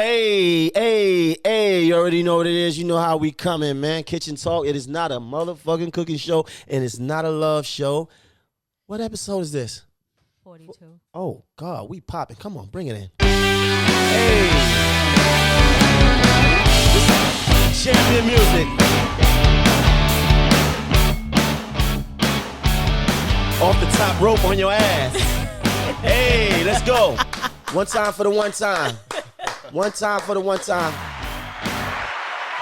Hey, you already know what it is. You know how we coming, man. Kitchen Talk. It is not a motherfucking cooking show, and it's not a love show. What episode is this? 42. Oh, God, we popping. Come on, bring it in. Hey. This is champion music. Off the top rope on your ass. Hey, let's go. One time for the one time. One time for the one time.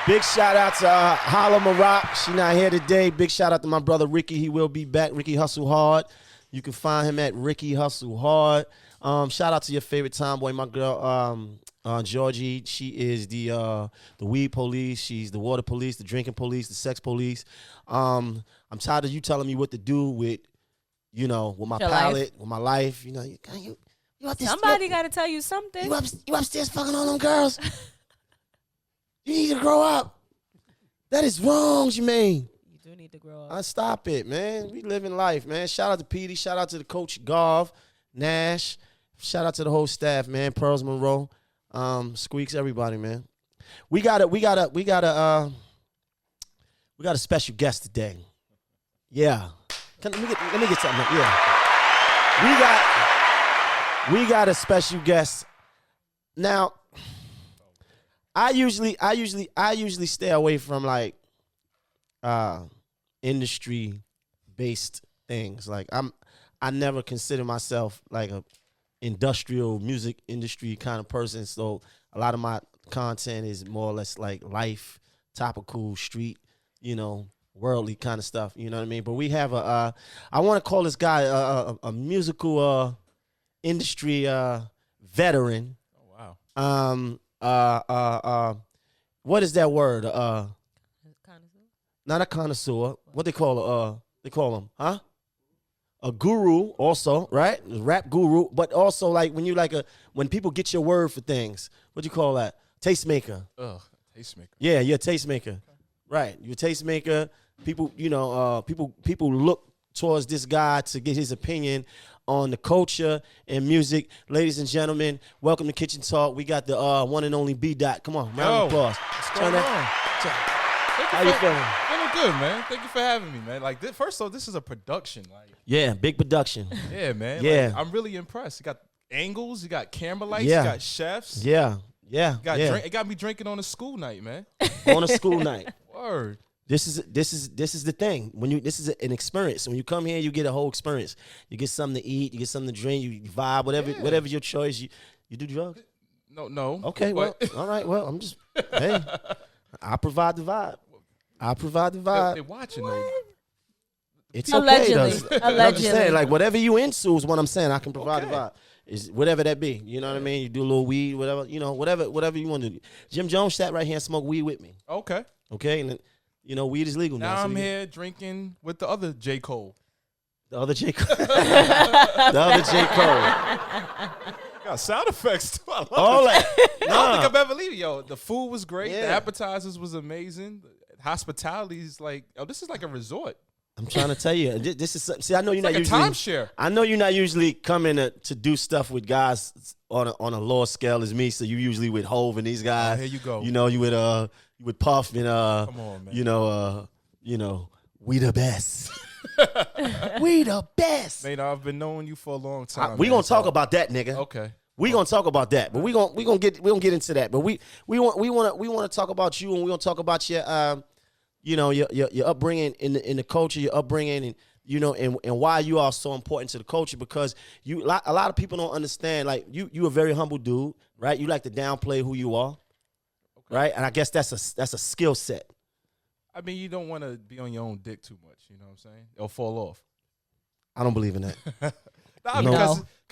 Big shout out to Holla Maroc. She not here today. Big shout out to my brother Ricky. He will be back. Ricky Hustle Hard. You can find him at Ricky Hustle Hard. Shout out to your favorite tomboy, my girl Georgie. She is the weed police. She's the water police, the drinking police, the sex police. I'm tired of you telling me what to do with, with my palate, with my life. Somebody got to tell you something. You upstairs fucking all them girls. You need to grow up. That is wrong, Jermaine. You do need to grow up. Stop it, man. We living life, man. Shout out to Petey. Shout out to the coach Garv, Nash. Shout out to the whole staff, man. Pearls Monroe, Squeaks, everybody, man. We got a special guest today. Yeah. Let me get something. Yeah. We got a special guest. Now, I usually stay away from like industry based things. Like I never consider myself like a industrial music industry kind of person. So a lot of my content is more or less like life, topical, street, worldly kind of stuff. You know what I mean? But we have I want to call this guy a musical industry veteran. Oh wow. What is that word? Connoisseur? Not a connoisseur. What they call him, huh? A guru also, right? Rap guru, but also like when people get your word for things. What do you call that? Tastemaker. Tastemaker. Yeah, you're a tastemaker. Okay. Right. You're a tastemaker. People, people look towards this guy to get his opinion on the culture and music. Ladies and gentlemen, welcome to Kitchen Talk. We got the one and only B.Dot. Come on, round of applause. How you feeling? Feeling good, man. Thank you for having me, man. Like, first of all, this is a production. Yeah, big production. Yeah, man. Yeah. I'm really impressed. You got angles, you got camera lights, Yeah. you got chefs. Yeah. It got me drinking on a school night, man. On a school night. Word. This is the thing. This is an experience. When you come here, you get a whole experience. You get something to eat, you get something to drink, you vibe, whatever your choice. You do drugs? No. Okay, well, all right. Well, I'm just hey, I provide the vibe. They're watching though. It's Allegedly. okay. I'm just saying, like whatever you into is what I'm saying. I can provide the vibe. Is whatever that be. You know what I mean? You do a little weed, whatever. Whatever you want to do. Jim Jones sat right here and smoked weed with me. Okay. And weed is legal now. Now I'm here drinking with the other J. Cole. The other J. Cole. The other J. Cole. Got sound effects too. I love All it. that. I don't think I've ever leave. Yo, the food was great. Yeah. The appetizers was amazing. The hospitality is like, this is like a resort. I'm trying to tell you. This is see. I know you're It's not like a usually. timeshare. I know you're not usually coming to do stuff with guys on a lower scale as me. So you usually with Hove and these guys. Here you go. You with Puff and Come on, man. we the best. We the best. Man, I've been knowing you for a long time. We gonna talk about that, nigga. Okay. We gonna talk about that, but we gonna get into that. But we want to talk about you, and we gonna talk about your your upbringing in the culture, your upbringing, and and why you are so important to the culture, because a lot of people don't understand. Like you a very humble dude, right? You like to downplay who you are, right? And I guess that's a skill set. I mean, you don't want to be on your own dick too much. You know what I'm saying? It'll fall off. I don't believe in that. Because I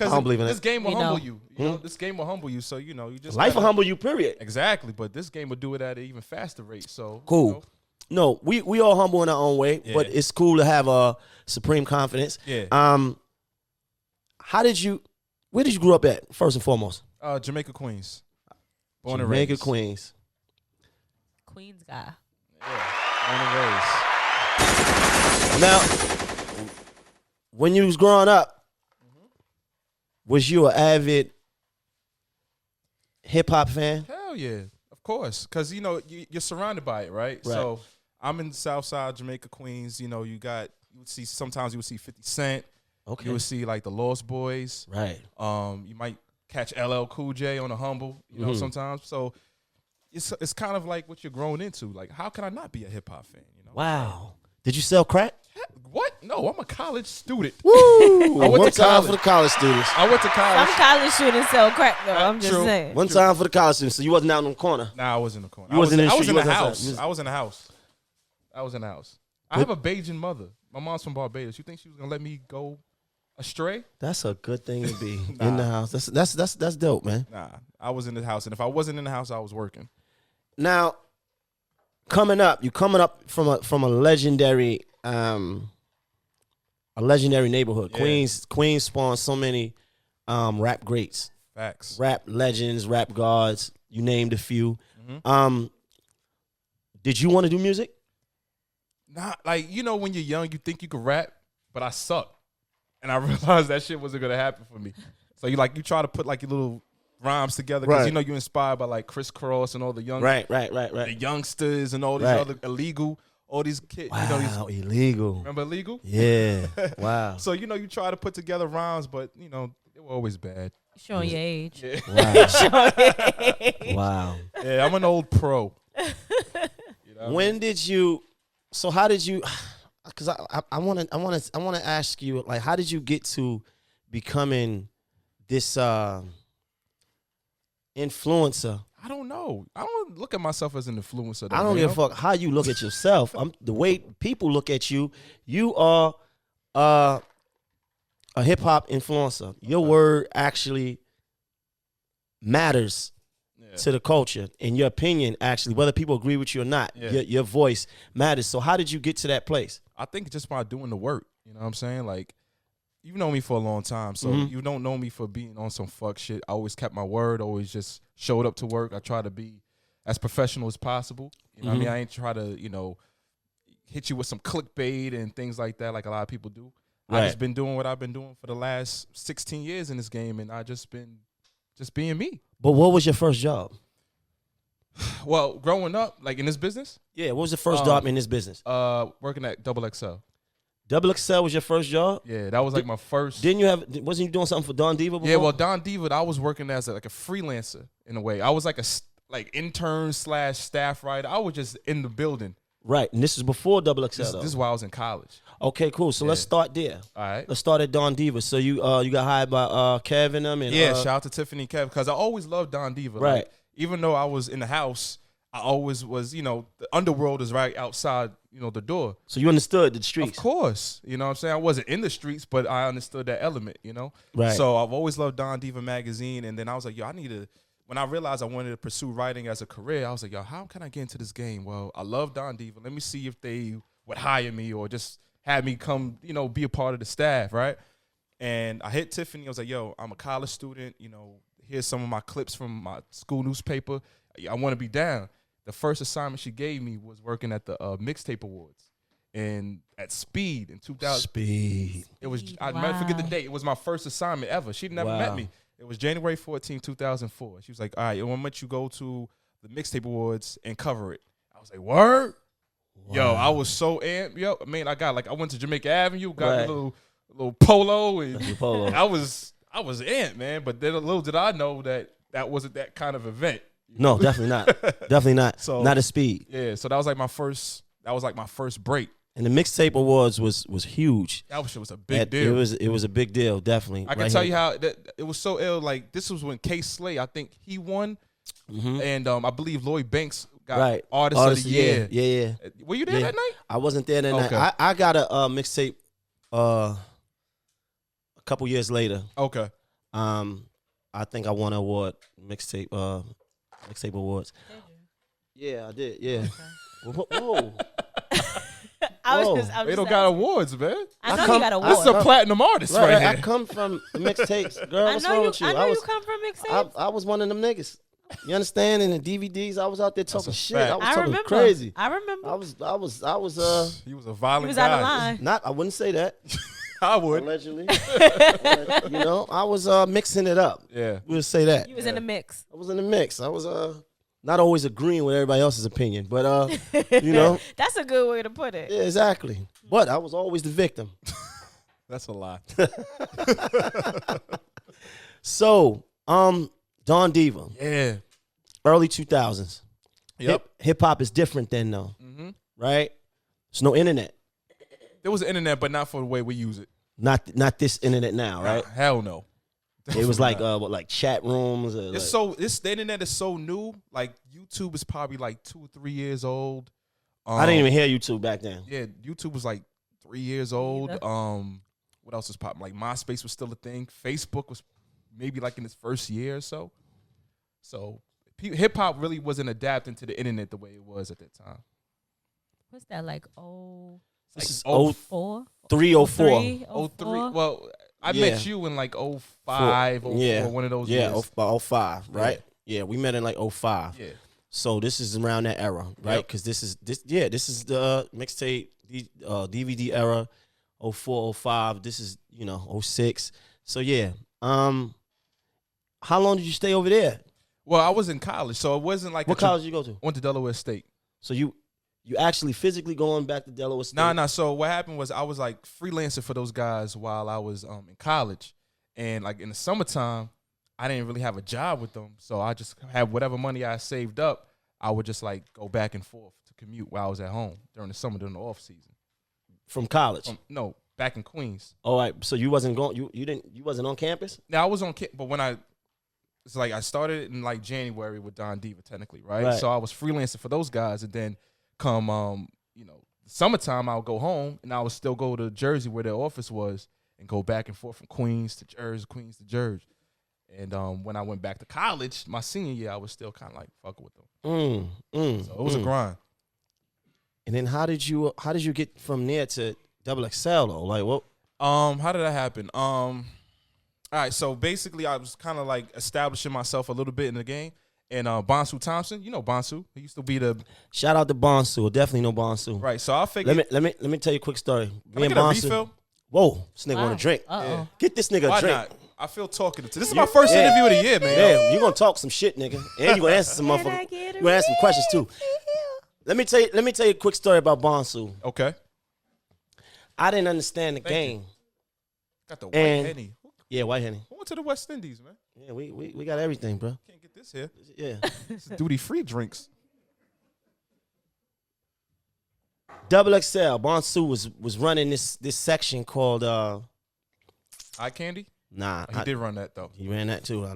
don't believe in this it. game will humble you. This game will humble you. So you just Life will humble you. Period. Exactly, but this game will do it at an even faster rate. So Cool. No, we all humble in our own way, but it's cool to have a supreme confidence. Yeah. Where did you grow up at, first and foremost? Jamaica, Queens. Born and raised. Jamaica, Queens. Queens guy. Yeah. Born and raised. Now, when you was growing up, was you an avid hip hop fan? Hell Hell yeah, of course. Because, you know, you're surrounded by it, right? So I'm in Southside Jamaica, Queens. You know, you would see, sometimes you would see 50 Cent. Okay. You would see, like, the Lost Boys. Right. You might catch LL Cool J on the Humble, you know, sometimes. So it's kind of like what you're growing into. Like, how can I not be a hip-hop fan, you know? Wow. Did you sell crack? What? No, I'm a college student. Woo! I went to college. For the college students. I went to college. Some college students sell crack, though. I'm just saying. One time for the college students. So you wasn't out in the corner? Nah, I was in the corner. I was in the house. I was in the house. I have a Bajan mother. My mom's from Barbados. You think she was going to let me go astray? That's a good thing to be in the house. That's dope, man. Nah, I was in the house. And if I wasn't in the house, I was working. Now, you coming up from a legendary neighborhood. Yeah. Queens spawned so many rap greats. Facts. Rap legends, rap gods, you named a few. Did you want to do music? Nah, like, you know, when you're young, you think you could rap, but I suck. And I realized that shit wasn't going to happen for me. So you try to put like your little rhymes together because you know you're inspired by like Criss Cross and all the young the youngsters and all these other illegal, all these kids. Wow, you know, illegal. Remember illegal? Yeah. Wow. So you know you try to put together rhymes, but you know they were always bad. Showing your age. Yeah. Wow. Showing your age. Wow. Yeah, I'm an old pro. You know when did you? So how did you? Because I want to ask you, like, how did you get to becoming this influencer? I don't know. I don't look at myself as an influencer. Though, I don't give a fuck how you look at yourself. The way people look at you. You are a hip hop influencer. Your word actually matters to the culture, and your opinion actually, whether people agree with you or not, your voice matters. So how did you get to that place? I think just by doing the work. You know what I'm saying? Like, you've known me for a long time, so you don't know me for being on some fuck shit. I always kept my word, always just showed up to work. I try to be as professional as possible. You know what I mean? I ain't try to, you know, hit you with some clickbait and things like that like a lot of people do. Right. I just been doing what I've been doing for the last 16 years in this game, and I just been just being me. But what was your first job? Well, growing up, like in this business? Yeah, what was the first job in this business? Working at Double XL. Double XL was your first job? Yeah, that was like my first. Wasn't you doing something for Don Diva before? Yeah, well, Don Diva, I was working as like a freelancer in a way. I was like a intern / staff writer. I was just in the building. Right, and this is before Double XL. This is while I was in college. Okay, cool. So let's start there. All right. Let's start at Don Diva. So you got hired by Kev and them, and shout out to Tiffany and Kev because I always loved Don Diva. Right. Like, even though I was in the house, I always was. You know, the underworld is right outside. You know, the door. So you understood the streets. Of course. You know what I'm saying? I wasn't in the streets, but I understood that element. You know. Right. So I've always loved Don Diva magazine, and then I was like, yo, I need to. When I realized I wanted to pursue writing as a career, I was like, yo, how can I get into this game? Well, I love Don Diva. Let me see if they would hire me or just have me come, you know, be a part of the staff, right? And I hit Tiffany. I was like, yo, I'm a college student. You know, here's some of my clips from my school newspaper. I want to be down. The first assignment she gave me was working at the Mixtape Awards and at Speed in 2000. Speed. It was, I'll never forget the date. It was my first assignment ever. She'd never met me. It was January 14, 2004. She was like, all right, I want you to go to the Mixtape Awards and cover it. I was like, word? Wow. Yo, I was so amped. Yo, I mean, I went to Jamaica Avenue, got a little polo, and I was amped, man. But then little did I know that wasn't that kind of event. No, definitely not. Definitely not. So, not a Speed. Yeah, so that was like my first break. And the Mixtape Awards was huge. That was a big deal. It was a big deal, definitely. I can tell you how it was so ill. Like, this was when K Slay, I think he won, and I believe Lloyd Banks got Artist of the Year. Yeah. Were you there that night? I wasn't there that night. I got a mixtape a couple years later. Okay. I think I won an award, mixtape awards. Did you? Yeah, I did. Yeah. Okay. Whoa. They don't got awards, man. I know you got awards. This is a platinum artist right here. I come from mixtapes. Girl, what's wrong with you? I know you come from mixtapes. I was one of them niggas. You understand? In the DVDs, I was out there talking shit. Fact. I was talking crazy. I remember. I was. He was a violent he was guy. out of line. Not. I wouldn't say that. I would. Allegedly. You know, I was mixing it up. Yeah. We'll say that. You was in the mix. I was in the mix. I was not always agreeing with everybody else's opinion, but you know, That's a good way to put it. yeah, exactly. But I was always the victim. That's a lie. So, Don Diva, Yeah. early 2000s. Yep. Hip hop is different then, though, Mm-hmm. right? There's no internet. There was an internet, but not for the way we use it. Not this internet now, right? Hell no. It was like Definitely not. what, like chat rooms. Or It's the internet is so new. Like YouTube is probably like 2 or 3 years old. I didn't even hear YouTube back then. Yeah, YouTube was like 3 years old. Neither. What else was popping? Like MySpace was still a thing. Facebook was maybe like in its first year or so. So hip hop really wasn't adapting to the internet the way it was at that time. What's that like? Oh, This is oh, 4, 0304. 03, 03. Well, I Yeah. met you in like 05, 04, Yeah. one of those Yeah, years. about 05, right? Yeah, we met in like 05. Yeah. So this is around that era, right? Yep. Because this is the mixtape DVD era, 04, 05. This is 06. So yeah. How long did you stay over there? Well, I was in college, so it wasn't like What college did you go to? went to Delaware State. So you actually physically going back to Delaware State? Nah. So what happened was I was like freelancing for those guys while I was in college, and like in the summertime, I didn't really have a job with them, so I just had whatever money I saved up. I would just like go back and forth to commute while I was at home during the summer, during the off season. From college. No, back in Queens. All right. So you wasn't going. You wasn't on campus. Now I was on, but when it's like I started in like January with Don Diva, technically, right? Right. So I was freelancing for those guys, and then come summertime, I'll go home, and I would still go to Jersey where their office was, and go back and forth from Queens to Jersey, Queens to Jersey. And when I went back to college, my senior year, I was still kind of like fucking with them. So it was a grind. And then how did you get from there to XXL though? Like what? How did that happen? All right, so basically I was kind of like establishing myself a little bit in the game. And Bonsu Thompson, you know Bonsu, he used to be the Shout out to Bonsu. Definitely know Bonsu. right. So I figured, Let me tell you a quick story. can I get a refill? Whoa, this nigga Wow. want a drink. Uh-oh. Get this nigga Why a drink. not? I feel talkative. This is my first Yeah. interview of the year, man. Yeah, you gonna talk some shit, nigga, and you gonna answer some Can I motherfuckers. get a You gonna ask some questions too. Let me tell you a quick story about Bonsu. Okay. I didn't understand the Thank you. game. Got the white And- Henny. Yeah, White Henny. Who went to the West Indies, man? Yeah, we got everything, bro. Can't get this here. Yeah. It's duty-free drinks. XXL. Bonsu was running this section called Eye candy? nah. He did run that, though. He ran that too.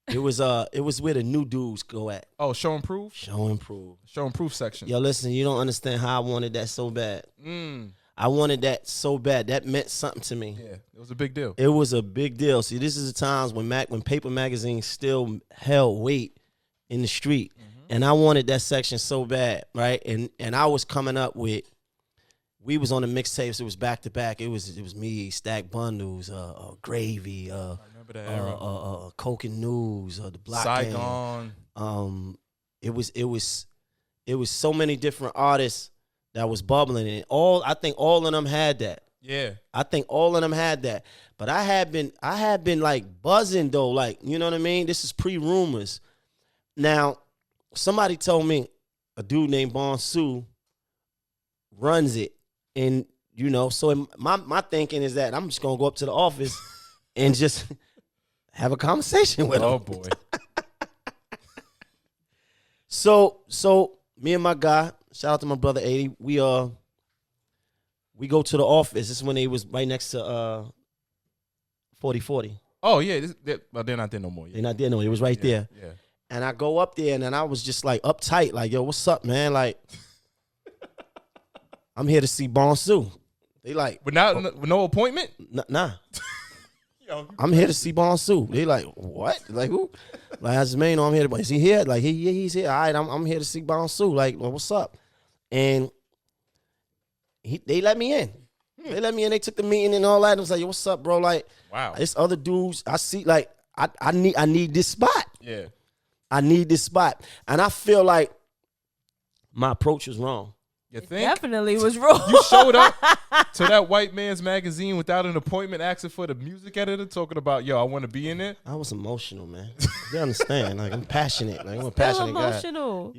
It was where the new dudes go at. Oh, show and prove? Show and prove. Show and prove section. Yo, listen, you don't understand how I wanted that so bad. Mm. I wanted that so bad. That meant something to me. Yeah, it was a big deal. It was a big deal. See, this is the times when paper magazines still held weight in the street, and I wanted that section so bad, right? And I was coming up with. We was on the mixtapes. It was back to back. It was me, Stack Bundles, Gravy, I remember that era. Coke and News, the Block Saigon. Gang. It was so many different artists that was bubbling, and I think all of them had that. Yeah. I think all of them had that. But I had been like buzzing though, like, you know what I mean? This is pre-rumors. Now, somebody told me a dude named Bonsu runs it. And, so my thinking is that I'm just gonna go up to the office and just have a conversation with him. Oh, boy. So me and my guy, shout out to my brother 80, we go to the office. This is when he was right next to 4040. Oh, yeah. Well, they're not there no more. They're not there no, it was right there. Yeah. And I go up there and then I was just like uptight, like, yo, what's up, man? Like, I'm here to see Bonsu. They like, But now, with no appointment? nah. Yo, I'm here to see Bonsu. They like, what? Like who? Like I said, Mayno, I'm here to. Is he here? Like he's here. All right, I'm here to see Bonsu. Like, well, what's up? And they let me in. They let me in. They took the meeting and all that. And I was like, yo, what's up, bro? Like, wow. this other dudes. I see. Like, I need this spot. Yeah. I need this spot. And I feel like my approach was wrong. You It think? definitely was wrong. You showed up to that white man's magazine without an appointment, asking for the music editor, talking about, yo, I want to be in it. I was emotional, man. You understand? Like I'm passionate. Like I'm a Still passionate guy. emotional.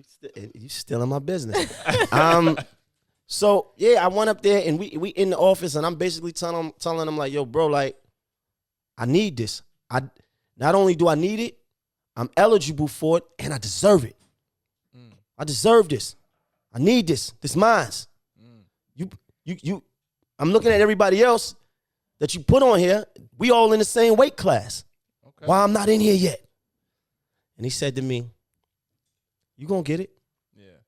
You still in my business. So yeah, I went up there and we in the office and I'm basically telling them like, yo, bro, like I need this. I not only do I need it, I'm eligible for it and I deserve it. I deserve this. I need this. This mine's. You. I'm looking at everybody else that you put on here. We all in the same weight class. Okay. Why I'm not in here yet? And he said to me, "You gonna get it. Yeah.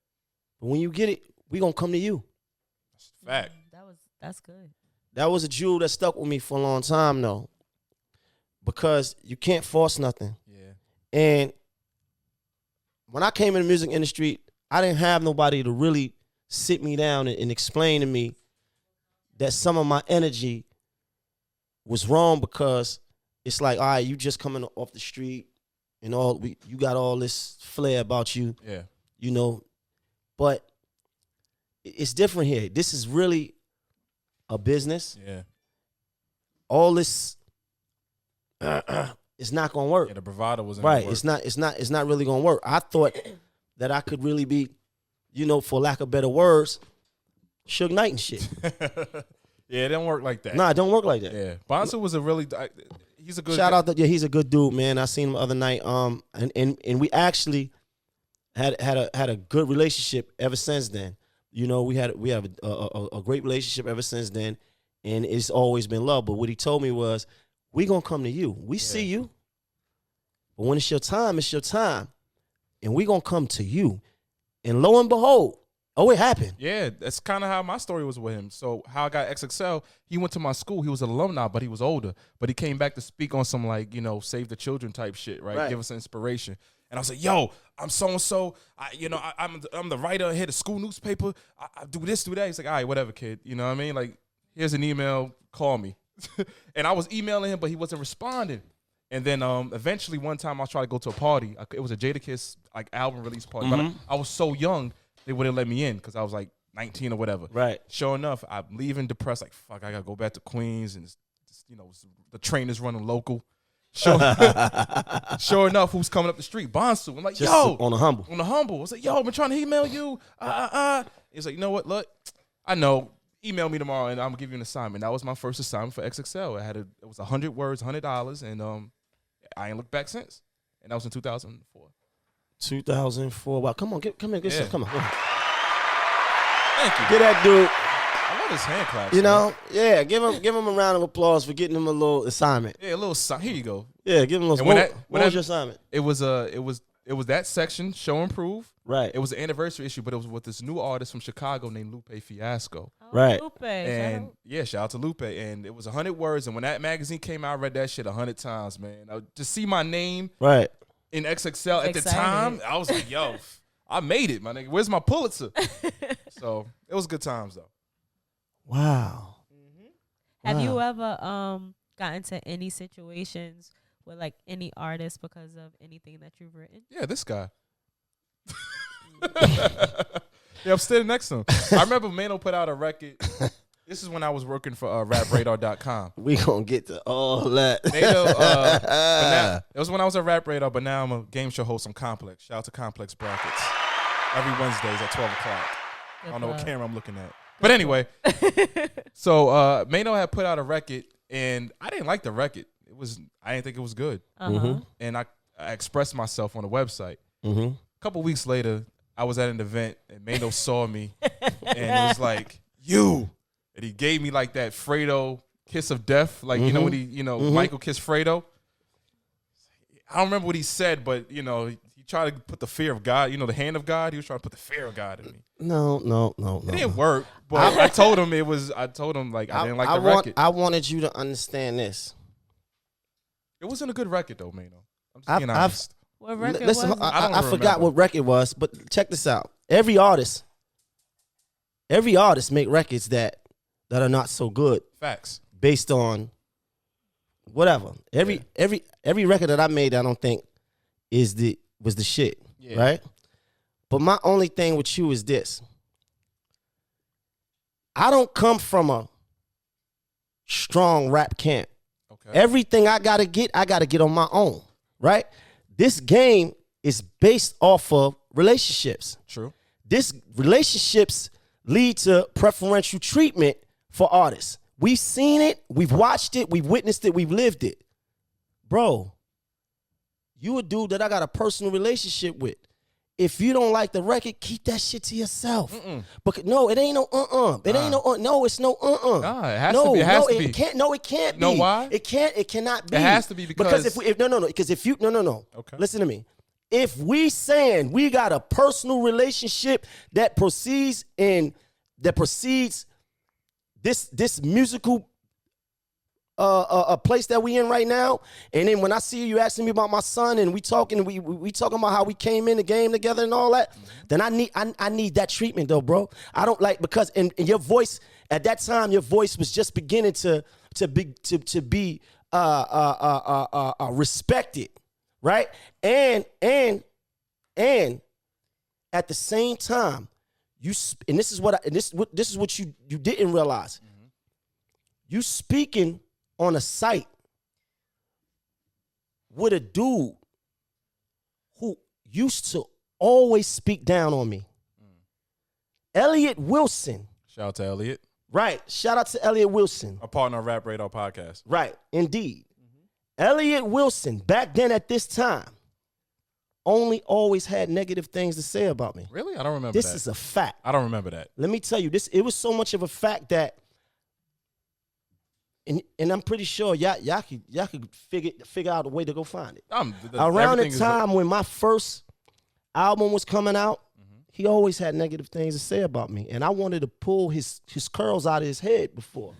But when you get it, we gonna come to you." Fact. That's good. That was a jewel that stuck with me for a long time, though, because you can't force nothing. Yeah. And when I came in the music industry, I didn't have nobody to really sit me down and explain to me that some of my energy was wrong, because it's like, all right, you just coming off the street and you got all this flair about you, Yeah. you know, but it's different here. This is really a business. Yeah. All this, it's not gonna work. Yeah. The bravado was Right. It's not really gonna work. I thought that I could really be, you know, for lack of better words, Suge Knight and shit. Yeah, it didn't work like that. Nah, it don't work like that. Yeah. Bonsu was a really, he's a good Shout out to he's a good dude, man. I seen him the other night. And we actually had a good relationship ever since then. You know, we have a great relationship ever since then, and it's always been love. But what he told me was, we gonna come to you. We see you, but when it's your time, and we gonna come to you. And lo and behold, it happened. Yeah, that's kind of how my story was with him. So how I got XXL, he went to my school. He was an alumni, but he was older. But he came back to speak on some, like, you know, save the children type shit, right? Give us inspiration. And I was like, yo, I'm so-and-so. I'm the writer here, the school newspaper. I do this, do that. He's like, all right, whatever, kid. You know what I mean? Like, here's an email. Call me. And I was emailing him, but he wasn't responding. And then eventually one time I was trying to go to a party. It was a Jadakiss like album release party. But I was so young, they wouldn't let me in because I was like 19 or whatever. Right. Sure enough, I'm leaving depressed, like, fuck, I got to go back to Queens. And, you know, the train is running local. Sure enough, who's coming up the street? Bonsu. I'm like, Just yo. on the humble. On the humble. I was like, yo, I've been trying to email you. He's like, you know what? Look, I know. Email me tomorrow and I'm going to give you an assignment. That was my first assignment for XXL. It was 100 words, $100. And I ain't looked back since. And that was in 2004. 2004. Wow, come on, come here, some. Come on. Thank you. Get that dude. I love his hand claps. You know, yeah. Give him a round of applause for getting him a little assignment. Yeah, a little. Here you go. Yeah, give him a little. What was your assignment? It was that section, Show and Prove. Right. It was an anniversary issue, but it was with this new artist from Chicago named Lupe Fiasco. Right. Lupe. And yeah, shout out to Lupe. And it was 100 words. And when that magazine came out, I read that shit 100 times, man. To see my name in XXL at the time, I was like, yo, I made it, my nigga. Where's my Pulitzer? So it was good times, though. Wow. Have you ever gotten into any situations with like any artist because of anything that you've written? Yeah, this guy. Yeah, I'm standing next to him. I remember Mayno put out a record. This is when I was working for rapradar.com. We gonna get to all that. Mayno, it was when I was at Rap Radar, but now I'm a game show host on Complex. Shout out to Complex Brackets. Every Wednesdays at 12 o'clock. I don't know what camera I'm looking at. But anyway, so Mayno had put out a record, and I didn't like the record. I didn't think it was good. And I expressed myself on the website. A couple weeks later, I was at an event, and Mayno saw me, and it was like, you. And he gave me like that Fredo kiss of death. Like, you know, when Michael kissed Fredo. I don't remember what he said, but, you know, he tried to put the fear of God, you know, the hand of God. He was trying to put the fear of God in me. No. It didn't work, but I told him like I didn't like the record. I wanted you to understand this. It wasn't a good record though, Mayno. I'm just being honest. What record Listen, was it? I forgot what record was, but check this out. Every artist make records that are not so good. Facts. Based on whatever. Every record that I made, I don't think was the shit. Yeah. Right? But my only thing with you is this. I don't come from a strong rap camp. Okay. Everything I gotta get on my own, right? This game is based off of relationships. True. This relationships lead to preferential treatment for artists. We've seen it, we've watched it, we've witnessed it, we've lived it. Bro, you a dude that I got a personal relationship with. If you don't like the record, keep that shit to yourself. But no, it ain't no It ain't no no, it's no Nah, it has to be. It has to be. It can't. No, it can't be. Know why? It cannot be. It has to be because if no. Because if you no. Okay. Listen to me. If we saying we got a personal relationship that proceeds this musical a place that we in right now, and then when I see you asking me about my son, and we talking about how we came in the game together and all that, then I need that treatment though, bro. I don't like, because in your voice at that time, your voice was just beginning to be respected, right? And at the same time, this is what you didn't realize. You speaking on a site with a dude who used to always speak down on me. Elliot Wilson. Shout out to Elliot. Right. Shout out to Elliot Wilson. A partner of Rap Radar podcast. Right. Indeed. Elliot Wilson, back then at this time, only always had negative things to say about me. Really? I don't remember This that. is a fact. I don't remember that. Let me tell you, it was so much of a fact that, and I'm pretty sure y'all could figure out a way to go find it. Around the time when my first album was coming out, he always had negative things to say about me, and I wanted to pull his curls out of his head before.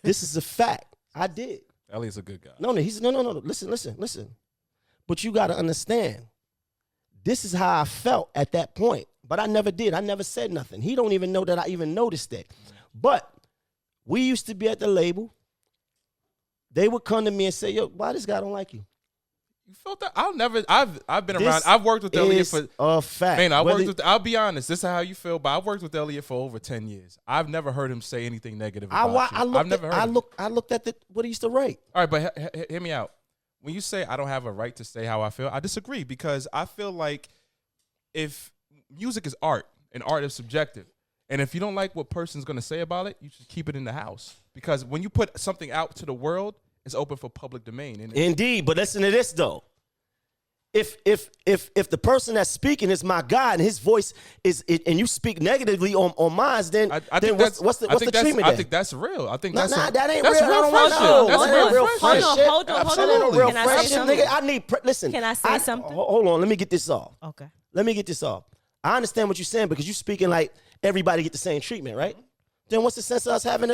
This is a fact. I did. Elliot's a good guy. No. Listen. But you got to understand, this is how I felt at that point. But I never did. I never said nothing. He don't even know that I even noticed that. But we used to be at the label. They would come to me and say, yo, why this guy don't like you? You felt that? I've been around. I've worked with Elliot for a fact. Man, I'll be honest. This is how you feel, but I've worked with Elliot for over 10 years. I've never heard him say anything negative about you. I looked at what he used to write. All right, but hear me out. When you say I don't have a right to say how I feel, I disagree, because I feel like if music is art and art is subjective, and if you don't like what person's going to say about it, you should keep it in the house. Because when you put something out to the world, it's open for public domain. Indeed, but listen to this though. If the person that's speaking is my guy and his voice is, and you speak negatively on mine, then what's the treatment? I think that's real. I think that ain't real. Real friendship. That's real friendship. Hold on. Can I say something? Nigga, listen. Can I say something? Hold on. Let me get this off. Okay. Let me get this off. I understand what you're saying, because you're speaking like everybody get the same treatment, right? Then what's the sense of us having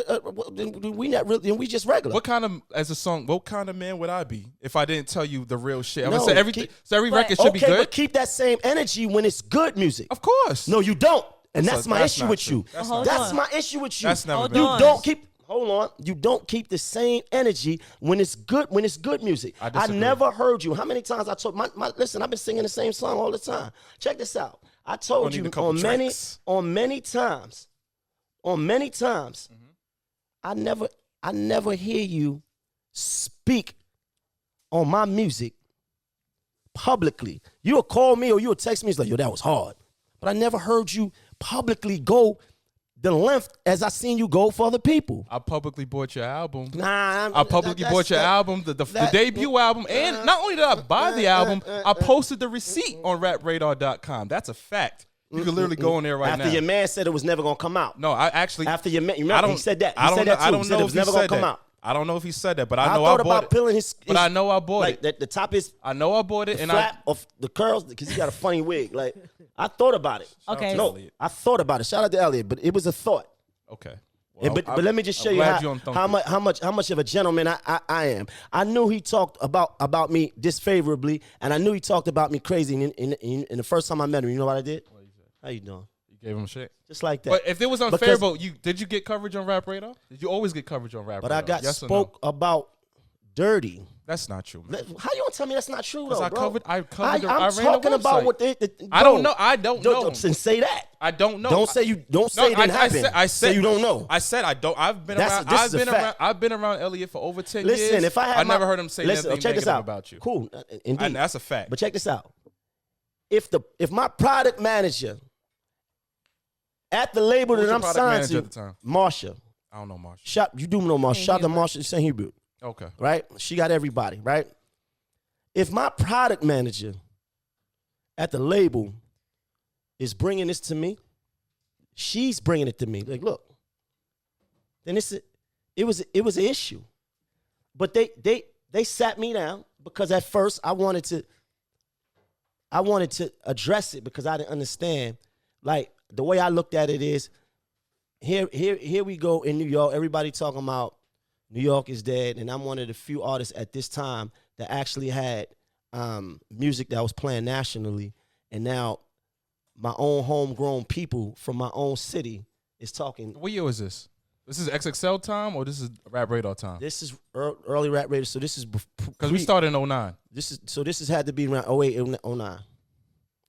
we just regular? What kind of man would I be if I didn't tell you the real shit? I'm No, gonna say everything. So every record should be good. But keep that same energy when it's good music. Of course. No, you don't. And So that's my issue with you. That's my issue with you. That's never Hold been. on. You don't keep. Hold on. You don't keep the same energy when it's good. When it's good music. I I disagree. never heard you. How many times I told listen? I've been singing the same song all the time. Check this out. I told Gonna need you a couple tracks. on many times. I never hear you speak on my music publicly. You'll call me or you'll text me. It's like, yo, that was hard. But I never heard you publicly go the length as I seen you go for other people. I publicly bought your album. Nah, I publicly bought your album, the debut album, and not only did I buy the album, I posted the receipt on rapradar.com. That's a fact. You can literally go in there right now. After your man said it was never gonna come out. No, I actually. After your man, you remember he said that. He I don't said know. that too. I don't He said know it if was he never said gonna come that. out. I don't know if he said that, but I know thought I bought about it. peeling his. But I know I bought like it. The top is. I know I bought it, the and flap of the curls, because he got a funny wig. Like, I thought about it. Okay. No, I thought about it. Shout out to Elliot, but it was a thought. Okay. But let me just show you how much of a gentleman I am. I knew he talked about me disfavorably, and I knew he talked about me crazy. In the first time I met him, you know what I did? How you doing? You gave him shit. Just like that. But if it was unfair, did you get coverage on Rap Radar? Did you always get coverage on Rap Radar? But I got Yes or spoke about dirty. That's not true, man. How you gonna tell me that's not true though, I bro? covered. I'm I'm ran talking the about website. what they. I don't know. I don't know. Then say that. I don't know. Don't say you. Don't say it didn't happen. I said say you don't know. I said I don't. I've been This around. is a fact. I've been around Elliot for over 10 years. Listen, if I had never heard him say anything check this negative out. about you. Cool, indeed. And that's a fact. But check this out. If my product manager at the label Who's that your I'm product signed manager to, at the time? Marsha. I don't know Marsha. You do know Marsha. Shout out to Marsha St. Hubert. Okay. Right? She got everybody, right? If my product manager at the label is bringing this to me, she's bringing it to me. Like, look, then it was an issue. But they sat me down because at first I wanted to address it because I didn't understand. Like, the way I looked at it is, here we go in New York. Everybody talking about New York is dead, and I'm one of the few artists at this time that actually had music that was playing nationally, and now my own homegrown people from my own city is talking. What year was this? This is XXL time or this is Rap Radar time? This is early Rap Radar, so this is because we started in 09. This has had to be around 08, 09.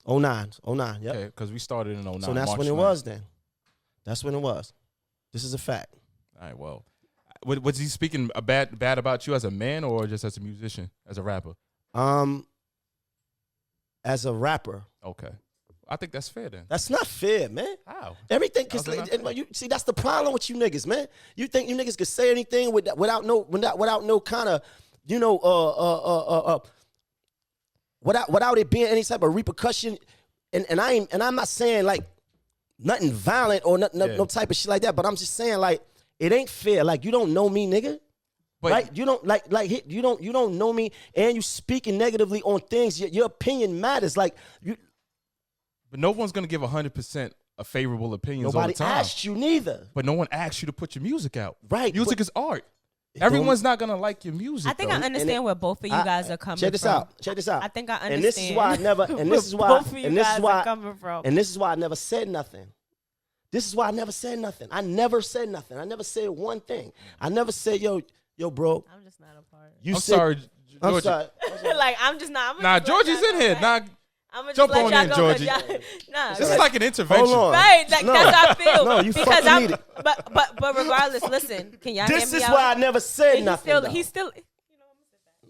09, yep. Okay, because we started in 09. So that's March when it 9th. was then. That's when it was. This is a fact. All right, well. Was he speaking bad about you as a man or just as a musician, as a rapper? As a rapper. Okay. I think that's fair then. That's not fair, man. How? Everything, How's cause it not fair? you see, that's the problem with you niggas, man. You think you niggas could say anything without no kind of, without it being any type of repercussion, and I'm not saying like nothing violent or no type of shit like that, but I'm just saying like it ain't fair. Like, you don't know me, nigga. But right? You don't you don't know me, and you speaking negatively on things. Your opinion matters. Like you. But no one's gonna give 100% a favorable opinions Nobody all the time. asked you neither. But no one asked you to put your music out. Right. Music is art. Everyone's not gonna like your music. I think though. I understand where both of you guys are coming from. Check this out. I think I understand. And this is why I never. And this is why. both of you and this guys is why. are coming from. And this is why I never said nothing. This is why I never said nothing. I never said nothing. I never said one thing. I never said, yo, bro. I'm just not a part. I'm sorry, I'm Georgie. sorry. Like, I'm just not. Nah, Georgie's in here. Nah, jump on in, Georgie. Nah, this is like an intervention. Hold on. right. Like, that's how I feel. No, you because fucking need it. But regardless, listen. Can y'all hear me This is out? why I never said nothing. He's still.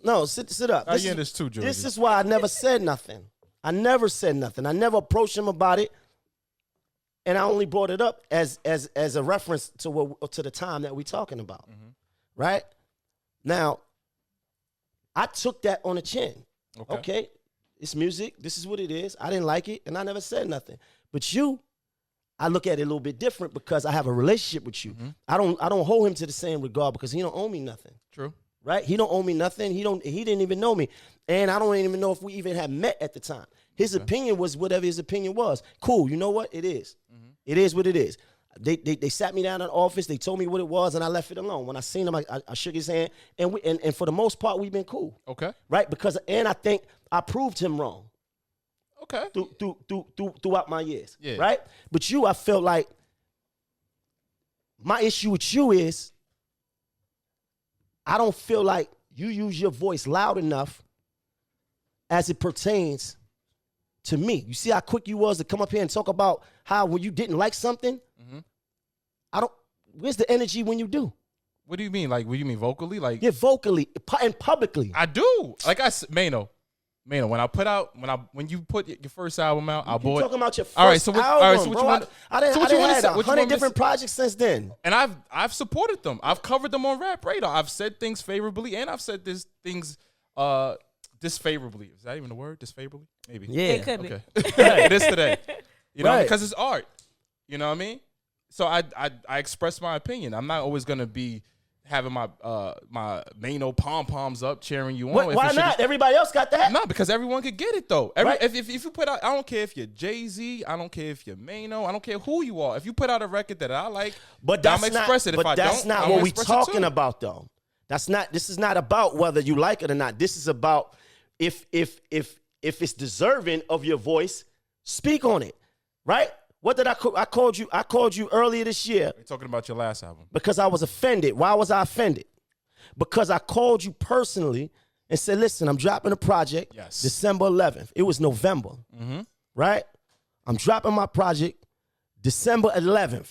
No, sit up. You in this too, Georgie. This is why I never said nothing. I never said nothing. I never approached him about it, and I only brought it up as a reference to the time that we're talking about. Mm-hmm. Right now, I took that on the chin. Okay, it's music. This is what it is. I didn't like it, and I never said nothing. But you, I look at it a little bit different because I have a relationship with you. Mm-hmm. I don't hold him to the same regard because he don't owe me nothing. True. Right? He don't owe me nothing. He didn't even know me. And I don't even know if we even had met at the time. His opinion was whatever his opinion was. Cool. You know what? It is. Mm-hmm. It is what it is. They sat me down in the office. They told me what it was, and I left it alone. When I seen him, I shook his hand, and for the most part, we've been cool. Okay. Right? And I think I proved him wrong. Okay. Throughout my years. Yeah. Right? But I felt like my issue with you is I don't feel like you use your voice loud enough as it pertains to me. You see how quick you was to come up here and talk about how when you didn't like something, where's the energy when you do? What do you mean? Like, what do you mean vocally? Like, yeah, vocally and publicly. I do. Like I said, Mayno, when you put your first album out, I bought. Talking about your first album, bro. I didn't have 100 different projects since then. And I've supported them. I've covered them on Rap Radar. I've said things favorably, and I've said things disfavorably. Is that even a word? Disfavorably? Maybe. Yeah. It could be. Okay. It is today. You know, because it's art. You know what I mean? So I express my opinion. I'm not always gonna be having my Mayno pom-poms up cheering you on. Why not? Everybody else got that. No, because everyone could get it though. Right. If you put out, I don't care if you're Jay-Z, I don't care if you're Mayno, I don't care who you are. If you put out a record that I like, I'm gonna express it. If I don't, that's not what we're talking about though. That's not. This is not about whether you like it or not. This is about if it's deserving of your voice, speak on it, right? What did I called you? I called you earlier this year. You're talking about your last album because I was offended. Why was I offended? because I called you personally and said, listen, I'm dropping a project December 11th. It was November, right? I'm dropping my project December 11th.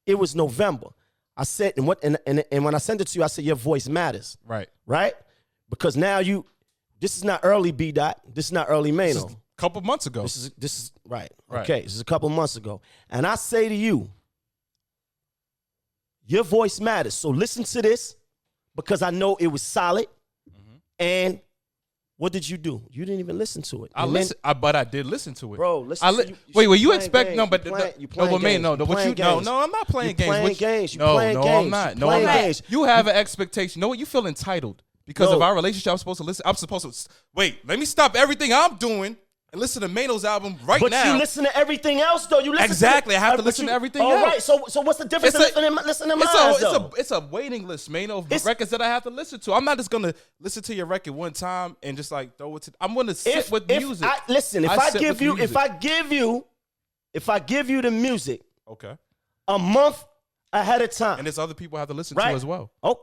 It was November. I said, and when I sent it to you, I said, your voice matters. Right. Right? Because now this is not early B.Dot. This is not early Mayno. A couple months ago. This is right. Okay, this is a couple months ago. And I say to you, your voice matters. So listen to this because I know it was solid. And what did you do? You didn't even listen to it. But I did listen to it. Bro, listen. Wait, you expect games. No, but you playing games. No, I'm not playing games. Playing games. No, I'm not. No, I'm not. Games. You have an expectation. You know what? You feel entitled because of our relationship. I'm supposed to listen. I'm supposed to wait. Let me stop everything I'm doing and listen to Mayno's album now. But you listen to everything else, though. You listen exactly. I have to listen to everything else. All right. So what's the difference in listening to mine? It's a waiting list, Mayno, of records that I have to listen to. I'm not just gonna listen to your record one time and just like throw it to. I'm gonna sit with music. If I give you the music, okay, a month ahead of time, and there's other people I have to listen to as well. Oh,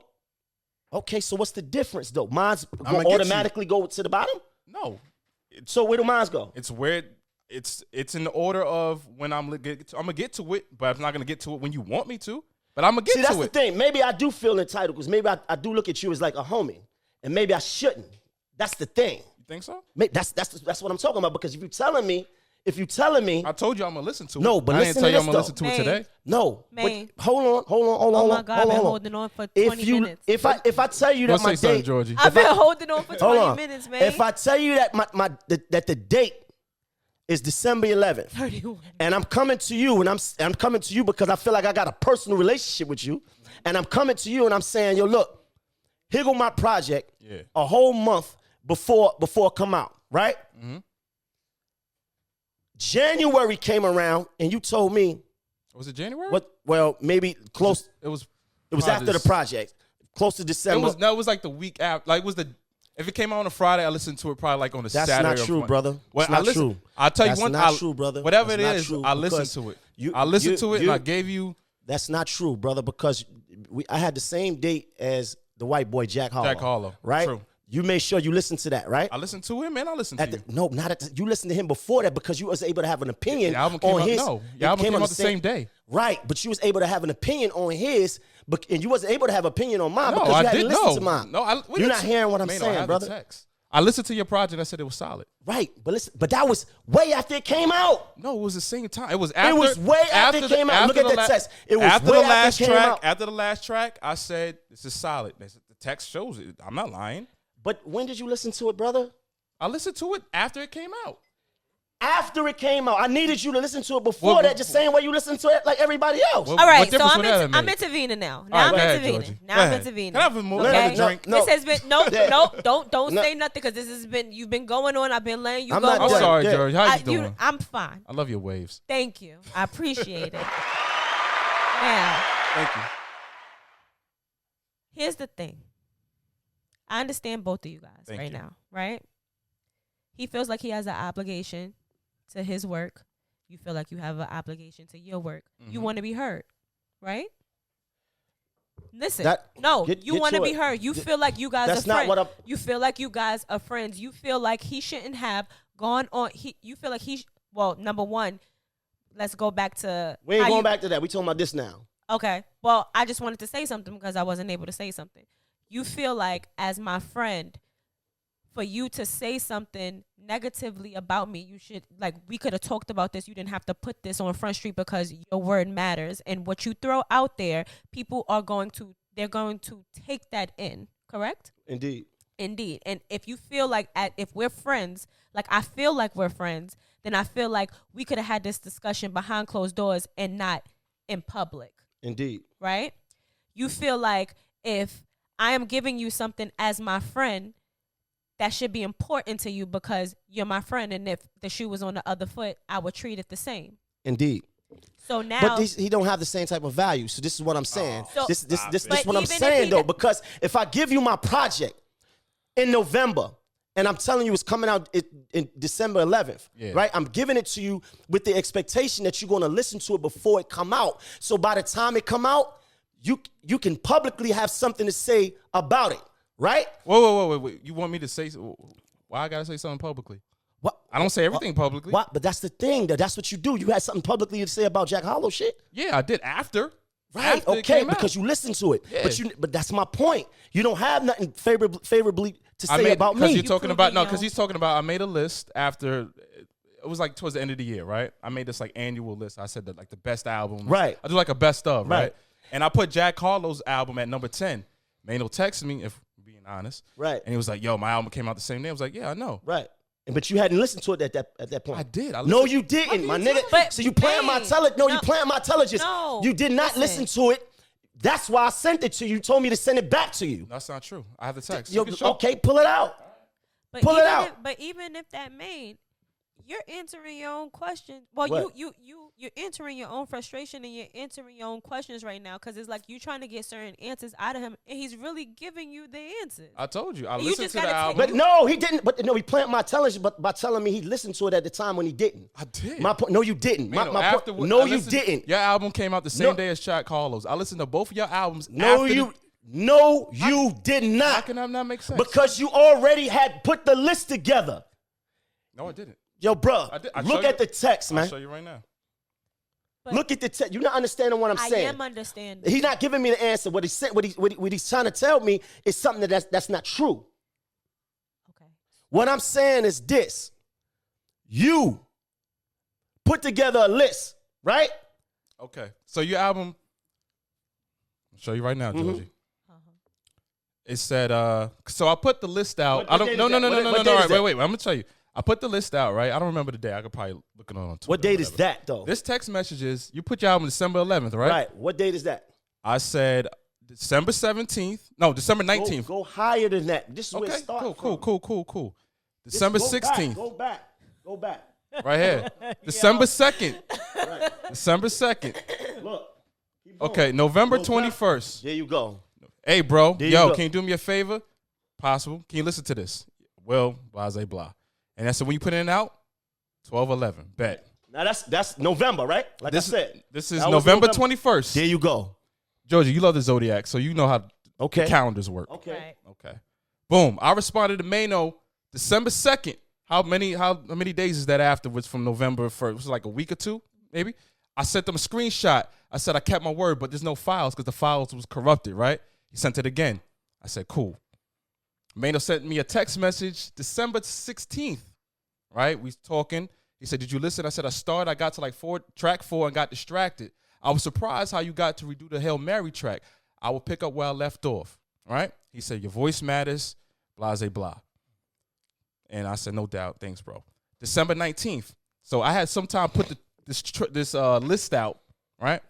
okay. So what's the difference, though? Mine's gonna automatically go to the bottom. No. So where do mine go? It's where it's in the order of when I'm gonna get to it, but I'm not gonna get to it when you want me to. But I'm gonna get to it. See, that's the thing. Maybe I do feel entitled because maybe I do look at you as like a homie, and maybe I shouldn't. That's the thing. You think so? That's what I'm talking about. Because if you're telling me, I told you I'm gonna listen to it. No, but I listen didn't tell to you this, I'm gonna listen to it today. No, Man. but hold on. Oh my God, I've been holding on for 20 minutes. If I tell you that my date, Georgie. I've been holding on for 20 minutes, man. If I tell you that that the date is December 11th, 31. and I'm coming to you, and I'm coming to you because I feel like I got a personal relationship with you, and I'm coming to you, and I'm saying, yo, look, here go my project, a whole month before it come out, right? Mm-hmm. January came around, and you told me. Was it January? What? Well, maybe close. It was after the project, close to December. It was like the week after. Like, if it came out on a Friday, I listened to it probably like on a Saturday. That's not true, brother. Well, that's not true. I'll tell you that's one. Not true, brother. Whatever that's it is, true, I listened to it. I listened to it, and I gave you. That's not true, brother. Because I had the same date as the white boy Jack Harlow. Right. True. You made sure you listened to that, right? I listened to him, and I listened to you. No, not at the, you listened to him before that because you was able to have an opinion the album came on out, his. No, the album came out the same day. Right, but you was able to have an opinion on his, and you wasn't able to have an opinion on mine because you I hadn't listened to mine. No, you're not hearing what I'm saying, brother. Text. I listened to your project. I said it was solid. Right, but listen, but that was way after it came out. No, it was the same time. It was after. It was way after it came out. Look at that text. It was after way the last after it came track. out. After the last track, I said this is solid. The text shows it. I'm not lying. But when did you listen to it, brother? I listened to it after it came out. After it came out, I needed you to listen to it before that, just saying way you listen to it like everybody else. All right, so I'm intervening now. Now I'm intervening. Now I'm intervening. Can I have a more drink? This has been don't say nothing because this has been you've been going on. I've been letting you go. I'm sorry, George. How you doing? I'm fine. I love your waves. Thank you. I appreciate it. Now, thank you. Here's the thing. I understand both of you guys now, right? He feels like he has an obligation to his work. You feel like you have an obligation to your work. Mm-hmm. You want to be heard, right? Listen, you want to be heard. You feel like you guys are friends. You feel like you guys are friends. You feel like he shouldn't have gone on. You feel like well, number one, let's go back to. We ain't going back to that. We talking about this now. Okay. Well, I just wanted to say something because I wasn't able to say something. You feel like, as my friend, for you to say something negatively about me, you should, like, we could have talked about this. You didn't have to put this on Front Street because your word matters. And what you throw out there, people are going to take that in, correct? Indeed. And if you feel like, if we're friends, like I feel like we're friends, then I feel like we could have had this discussion behind closed doors and not in public. Indeed. Right? You feel like if I am giving you something as my friend, that should be important to you because you're my friend. And if the shoe was on the other foot, I would treat it the same. Indeed. So now, but he don't have the same type of value. So this is what I'm saying. This is what I'm saying though, because if I give you my project in November and I'm telling you it's coming out in December 11th, right? I'm giving it to you with the expectation that you're going to listen to it before it come out. So by the time it come out, you can publicly have something to say about it, right? Wait. You want me to say? Why I gotta say something publicly? What? I don't say everything publicly. What? But that's the thing. That's what you do. You had something publicly to say about Jack Harlow shit. Yeah, I did after. Right. After it Okay. came out. Because you listened to it. Yeah. But that's my point. You don't have nothing favorably to say about because me. you're talking about proving because he's talking about. I made a list after. It was like towards the end of the year, right? I made this like annual list. I said that like the best albums. Right. I do like a best of, right? Right. And I put Jack Harlow's album at number 10. Mayno texted me, if I'm being honest. Right. And he was like, yo, my album came out the same day. I was like, yeah, I know. Right. But you hadn't listened to it at that point. I did. No, you didn't, my nigga. But So you playing my intelligence. No, you playing my intelligence. No. You did not listen to it. That's why I sent it to you. You told me to send it back to you. That's not true. I have the text. Yo, You can show. okay, pull it out. But Pull it even out. But even if that made, you're answering your own question. Well, What? you're entering your own frustration and you're answering your own questions right now because it's like you're trying to get certain answers out of him and he's really giving you the answers. I told you. I You listened just to the gotta take album. But no, he didn't. But no, he planted my intelligence by telling me he listened to it at the time when he didn't. I did. My point. No, you didn't. Mayno, My after point. No, I you listened- didn't. Your album came out the same No. day as Jack Harlow's. I listened to both of your albums. No, after you. No, you did How not. can that not make sense? Because you already had put the list together. No, I didn't. Yo, bro, I did- I'll look show at you. the text, I'll man. show you right now. But Look at the text. You're not understanding what I'm I saying. am understanding. He's not giving me the answer. What he said, what he's trying to tell me is something that's not true. Okay. What I'm saying is this: you put together a list, right? Okay. So your album, I'll show you right now, Mm-hmm. Georgie. It said, so I put the list out. What I don't, date no, is no, that? no, no, no, What no, date no. is Right, that? wait. I'm going to tell you. I put the list out, right? I don't remember the day. I could probably look it on Twitter. What date is whatever. that, though? This text message is, you put your album December 11th, right? Right. What date is that? I said December 17th. No, December 19th. Go higher than that. This is where Okay, it starts cool. This- December go back, 16th, Go back. right here. December 2nd. Right. December 2nd. Look. Keep going. Okay, November Go back. 21st. There you go. Hey, bro. There you Yo, go. can you do me a favor? Possible. Can you listen to this? Well, blase, blah. And that's when you put it out, 12/11. Bet. Now that's November, right? Like This I said. This is That was November November. 21st. There you go. Georgia, you love the Zodiac, so you know how Okay. calendars work. Okay. Right. Okay. Boom. I responded to Mayno December 2nd. How many days is that afterwards from November 1st? Was it like a week or two, maybe? I sent them a screenshot. I said I kept my word, but there's no files because the files was corrupted, right? He sent it again. I said, cool. Mayno sent me a text message December 16th, right? We was talking. He said, did you listen? I said, I got to like track 4 and got distracted. I was surprised how you got to redo the Hail Mary track. I will pick up where I left off, right? He said, your voice matters, blase, blah. And I said, no doubt. Thanks, bro. December 19th. So I had some time put this list out, right?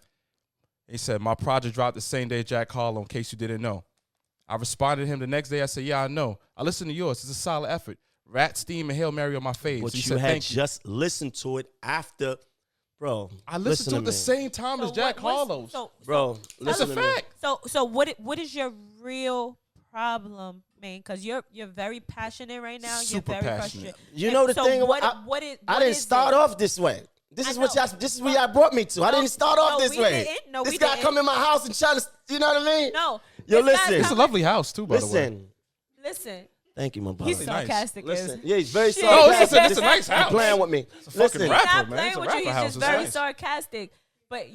He said, my project dropped the same day Jack Harlow, in case you didn't know. I responded to him the next day. I said, yeah, I know. I listened to yours. It's a solid effort. Rat Steam and Hail Mary on my face. But He you said, had thank you. just listened to it after, bro. I listened to it the me. same time as Jack Harlow's. Bro, That's a listen to me. fact. So what is your real problem, man? Because you're very passionate right now. Super you're very passionate. frustrated. You know the so thing. What, I, what is? I what didn't is start it? off this way. This I is what know. y'all. This is where y'all brought me to. I didn't start off this we way. didn't. No, this we guy didn't. come in my house and try to. You know what I mean? No. Yo, this guy's listen. It's a lovely house, too, by the way. Listen. Thank you, my brother. He's nice. sarcastic. Listen. Yeah, he's very Shit. sarcastic. No, it's a nice He's house. playing with me. It's a fucking Listen. rapper, He's not man. playing It's a with you. rapper He's house. just It's very nice. sarcastic. But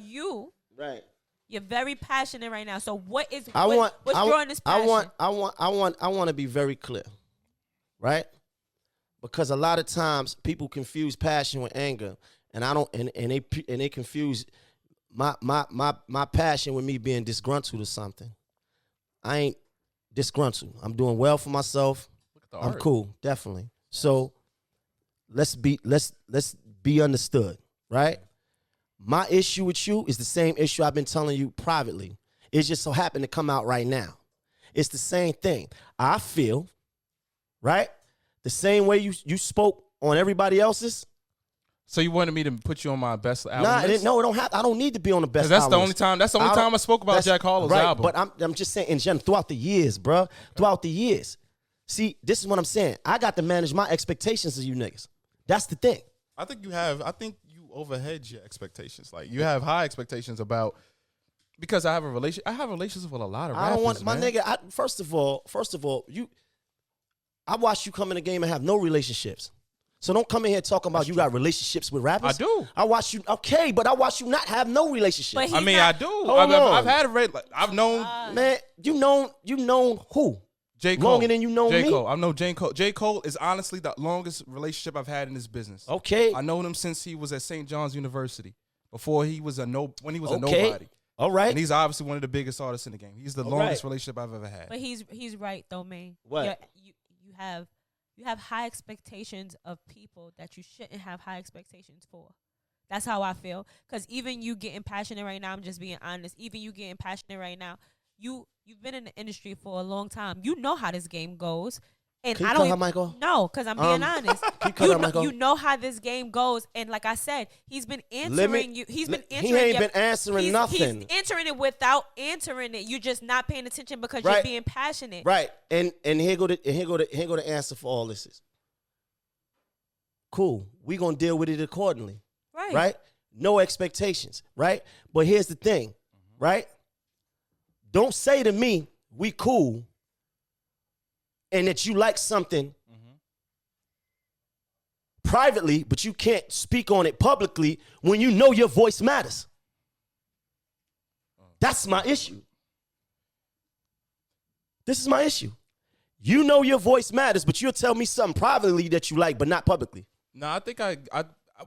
Right. you're very passionate right now. So what's I drawing this passion? I want to be very clear, right? Because a lot of times people confuse passion with anger, and I don't, and they confuse my passion with me being disgruntled or something. I ain't disgruntled. I'm doing well for myself. Look at the I'm art. cool, definitely. So let's be understood, right? My issue with you is the same issue I've been telling you privately. It just so happened to come out right now. It's the same thing. I feel, right? The same way you spoke on everybody else's. So you wanted me to put you on my best album Nah, list? no, it don't have. I don't need to be on the best. 'Cause that's the album only list. time. That's the only I don't- time I spoke about that's- Jack Harlow's right, album. But I'm just saying in general throughout the years, bro. Throughout the years. See, this is what I'm saying. I got to manage my expectations of you niggas. That's the thing. I think you overhead your expectations. Like you have high expectations about Because I have a relation. I have relationships with a lot of I rappers, don't want my man. nigga. First of all, I watched you come in the game and have no relationships. So don't come in here talking about you got relationships with rappers. I do. I watch you. Okay, but I watch you not have no relationships. But I mean, I do. Hold I've on. had a I've known Man, you known who? J. Cole. Longer than you know J. me? Cole. I know J. Cole. J. Cole is honestly the longest relationship I've had in this business. Okay. I known him since he was at St. John's University. Before he was when he was a Okay. nobody. All right. And he's obviously one of the biggest artists in the game. He's the longest relationship I've ever had. But he's right though, man. What? You have high expectations of people that you shouldn't have high expectations for. That's how I feel. Because even you getting passionate right now, I'm just being honest. Even you getting passionate right now, you've been in the industry for a long time. You know how this game goes. And Can you I cut don't her mic off? No, because I'm being honest. Can you cut her mic off? You know how this game goes, and like I said, he's been answering you. He's been answering. He ain't been answering nothing. He's answering it without answering it. You're just not paying attention because you're being passionate. Right. And here go the answer for all this is. Cool. We gonna deal with it accordingly. Right. Right? No expectations. Right? But here's the thing, right? Don't say to me, we cool, and that you like something privately, but you can't speak on it publicly when you know your voice matters. That's my issue. This is my issue. You know your voice matters, but you'll tell me something privately that you like, but not publicly. No, I think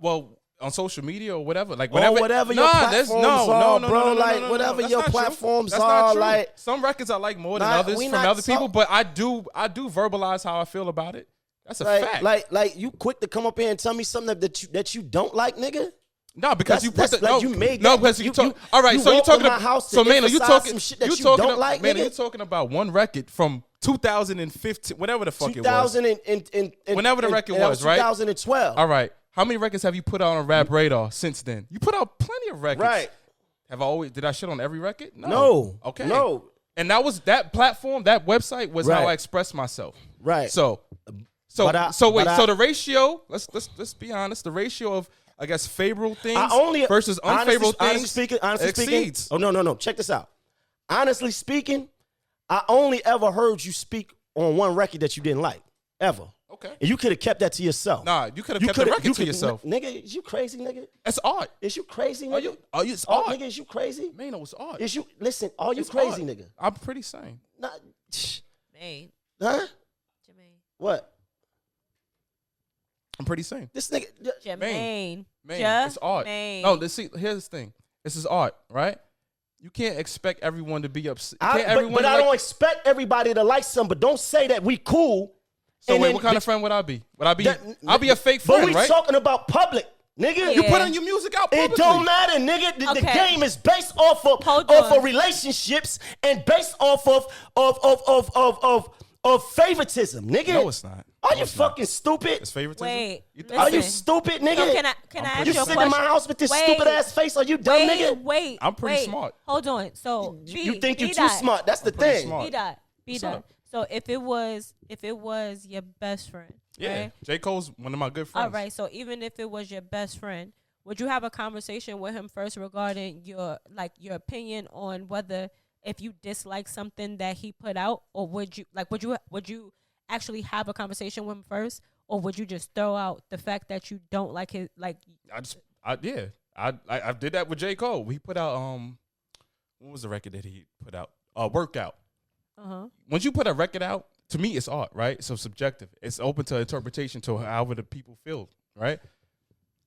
well, on social media or whatever, like whatever your platforms are, bro. Like whatever your platforms are, like some records I like more than others from other people, but I do verbalize how I feel about it. That's a fact. Like you quick to come up here and tell me something that you don't like, nigga. No, because you put you made no, that. because you talk. All right, so you talking about so Mayno, you talking some shit that you talking don't like, man, nigga. you talking about one record from 2015, whatever the fuck it was. 2000 and Whenever the record was, right? 2012. All right. How many records have you put out on Rap Radar since then? You put out plenty of records. Right. Did I shit on every record? No. Okay. No. And that platform, that website was how Right. I expressed myself. Right. So the ratio, let's be honest, the ratio of I guess favorable things versus unfavorable things honestly exceeds. Speaking, oh no. Check this out. Honestly speaking, I only ever heard you speak on one record that you didn't like. Ever. Okay. And you could have kept that to yourself. Nah, you could have kept the record to yourself. Nigga, is you crazy, nigga? It's art. Is you crazy, nigga? It's art. Nigga, is you crazy? Mayno, it's art. Is you listen, are you It's crazy, art. nigga? I'm pretty sane. Nah, Man, huh? Jermaine. What? I'm pretty sane. This nigga Jermaine. Man, it's art. Jermaine. No, here's the thing. This is art, right? You can't expect everyone to be upset. but I don't expect everybody to like something, but don't say that we cool. So and wait, then- what kind of friend would I be? I'll be a fake friend, But we right? talking about public, nigga. Yeah. You put on your music out publicly. It don't matter, nigga. The Okay. game is based off of Hold on. relationships and based off of favoritism, nigga. No, it's not. Are No, you it's not. fucking stupid? It's favoritism. Wait. Are you listen. stupid, nigga? So can I ask you you a sit question? in my house with this Wait. stupid ass face? Are you dumb, nigga? Wait. I'm pretty wait. smart. Hold on. So You think you too B.Dot. smart? That's the pretty thing. smart. B.Dot. What's B.Dot. up? So if it was your best friend, Yeah, right? J. Cole's one of my good friends. All right. So even if it was your best friend, would you have a conversation with him first regarding your opinion on whether if you dislike something that he put out, or would you actually have a conversation with him first, or would you just throw out the fact that you don't like his like? I did that with J. Cole. He put out what was the record that he put out? Workout. Once you put a record out, to me it's art, right? So subjective. It's open to interpretation to however the people feel, right?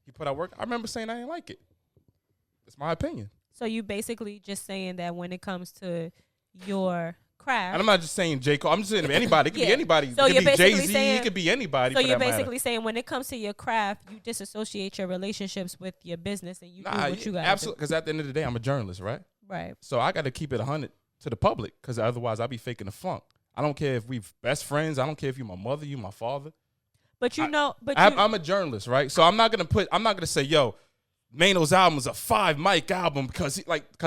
He put out work. I remember saying I didn't like it. It's my opinion. So you basically just saying that when it comes to your craft, And I'm not just saying J. Cole. I'm just saying anybody. It could Yeah. be anybody. So it you're could be basically Jay-Z. saying- It could be anybody. so for you're that matter. basically saying when it comes to your craft, you disassociate your relationships with your business and you do Nah, what you got. absolutely. Because at the end of the day, I'm a journalist, right? Right. So I got to keep it 100 to the public because otherwise I'll be faking the funk. I don't care if we've best friends. I don't care if you're my mother, you my father. But you know, I'm a journalist, right? So I'm not gonna say, yo, Mayno's album is a 5 mic album because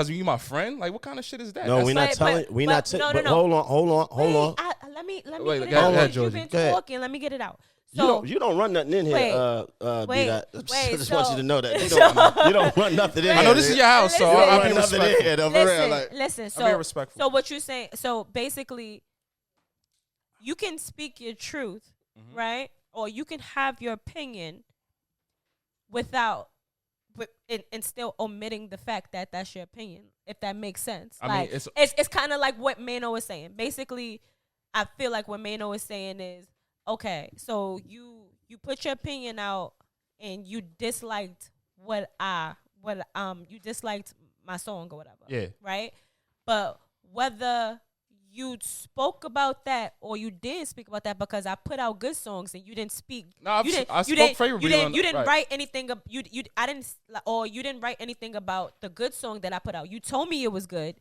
you my friend. Like, what kind of shit is that? No, we're not But- telling. but- We're but- not. no, But no. hold on. Let me Wait, get it go out. ahead, You've Georgie. been Go ahead. talking. Let me get it out. So you don't run nothing in here. wait, just want you to know that you don't run nothing in here. I know this is your house, so I'll be respectful. Listen. I'll be respectful. So what you saying? So basically, you can speak your truth, right? Or you can have your opinion without, and still omitting the fact that that's your opinion, if that makes sense. I mean, it's kind of like what Mayno is saying. Basically, I feel like what Mayno is saying is, okay, so you put your opinion out and you disliked you disliked my song or whatever. Yeah. Right? But whether you spoke about that or you didn't speak about that, because I put out good songs and you didn't speak. No, I spoke favorably on you didn't right. write anything. You didn't write anything about the good song that I put out. You told me it was good,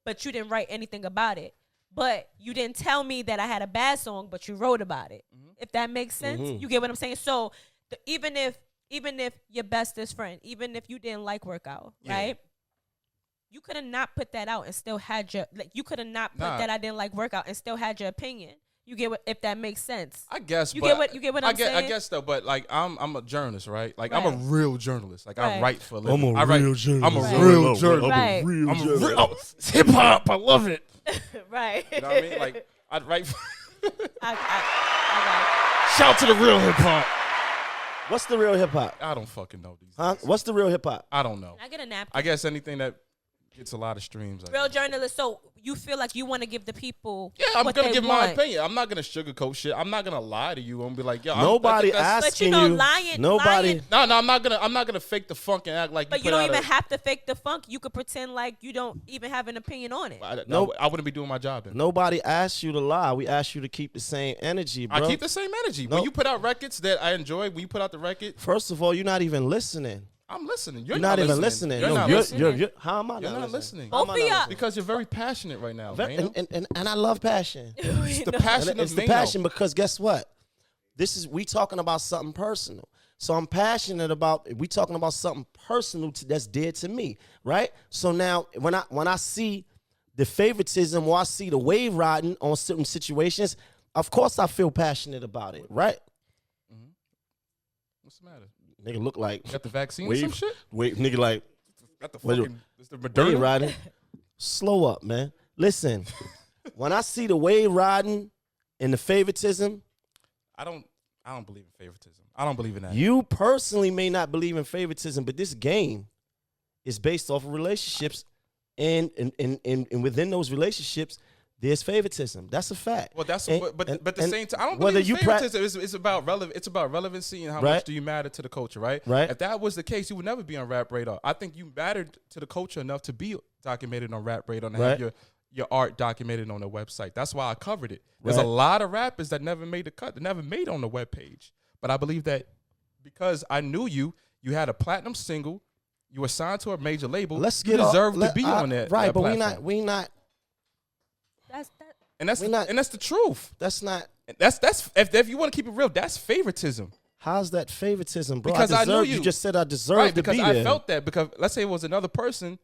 but you didn't write anything about it. But you didn't tell me that I had a bad song, but you wrote about it. If that makes sense, you get what I'm saying. So even if your bestest friend, even if you didn't like Workout, right? You could have not put that out and still had your you could have not put that I didn't like Workout and still had your opinion. You get what, if that makes sense. I guess you get what I'm saying. I guess though, but like I'm a journalist, right? Like I'm a real journalist. Like I write for a living. I'm a real journalist. I'm a real journalist. Right. I'm a real hip hop. I love it. Right. You know what I mean? Like I'd write. I Shout to the real hip hop. What's the real hip hop? I don't fucking know these. Huh? days. What's the real hip hop? I don't know. get a napkin. I guess anything that gets a lot of streams. Real journalist. So you feel like you want to give the people I'm what gonna they give want. my opinion. I'm not gonna sugarcoat shit. I'm not gonna lie to you and be like, yo. Nobody that's, asking But you you. know, lying. Nobody. No, I'm not gonna fake the funk and act like. But you don't even have to fake the funk. You could pretend like you don't even have an opinion on it. I wouldn't be doing my job then. Nobody asked you to lie. We asked you to keep the same energy, bro. I keep the same energy. When you put out records that I enjoy, when you put out the record, First of all, you're not even listening. I'm listening. You're not even listening. You're No, not you're- listening. you're- how am I You're not not listening? listening. How am Both I of not y'all. listening? Because you're very passionate right now, man. And I love passion. It's the passion It's of the Mayno. passion because guess what? We talking about something personal. So I'm passionate about we talking about something personal that's dear to me, right? So now when I see the favoritism or I see the wave riding on certain situations, of course I feel passionate about it, right? What's the matter? Nigga look like Got the vaccine or some shit? Wait, nigga like Got the Wait, fucking it's the wave Moderna? riding. Slow up, man. Listen, when I see the wave riding and the favoritism, I don't believe in favoritism. I don't believe in that. you personally may not believe in favoritism, but this game is based off of relationships, and within those relationships, there's favoritism. That's a fact. Well, that's And- but at the and same time, I don't whether believe in you pra- favoritism. It's about It's about relevancy and how Right. much do you matter to the culture, right? Right. If that was the case, you would never be on Rap Radar. I think you mattered to the culture enough to be documented on Rap Radar and have Right. your art documented on the website. That's why I covered it. There's Right. a lot of rappers that never made the cut, that never made on the webpage. But I believe that because I knew you had a platinum single, you were signed to a major label. Let's you get off- deserve to let- be I- on that. right? that But platform. we not. That's that. And that's we not- and that's the truth. That's not. That's if you want to keep it real, that's favoritism. How's that favoritism, bro? Because I knew deserve- you. You just said I deserve Right, to because be I there. felt that. Because let's say it was another person,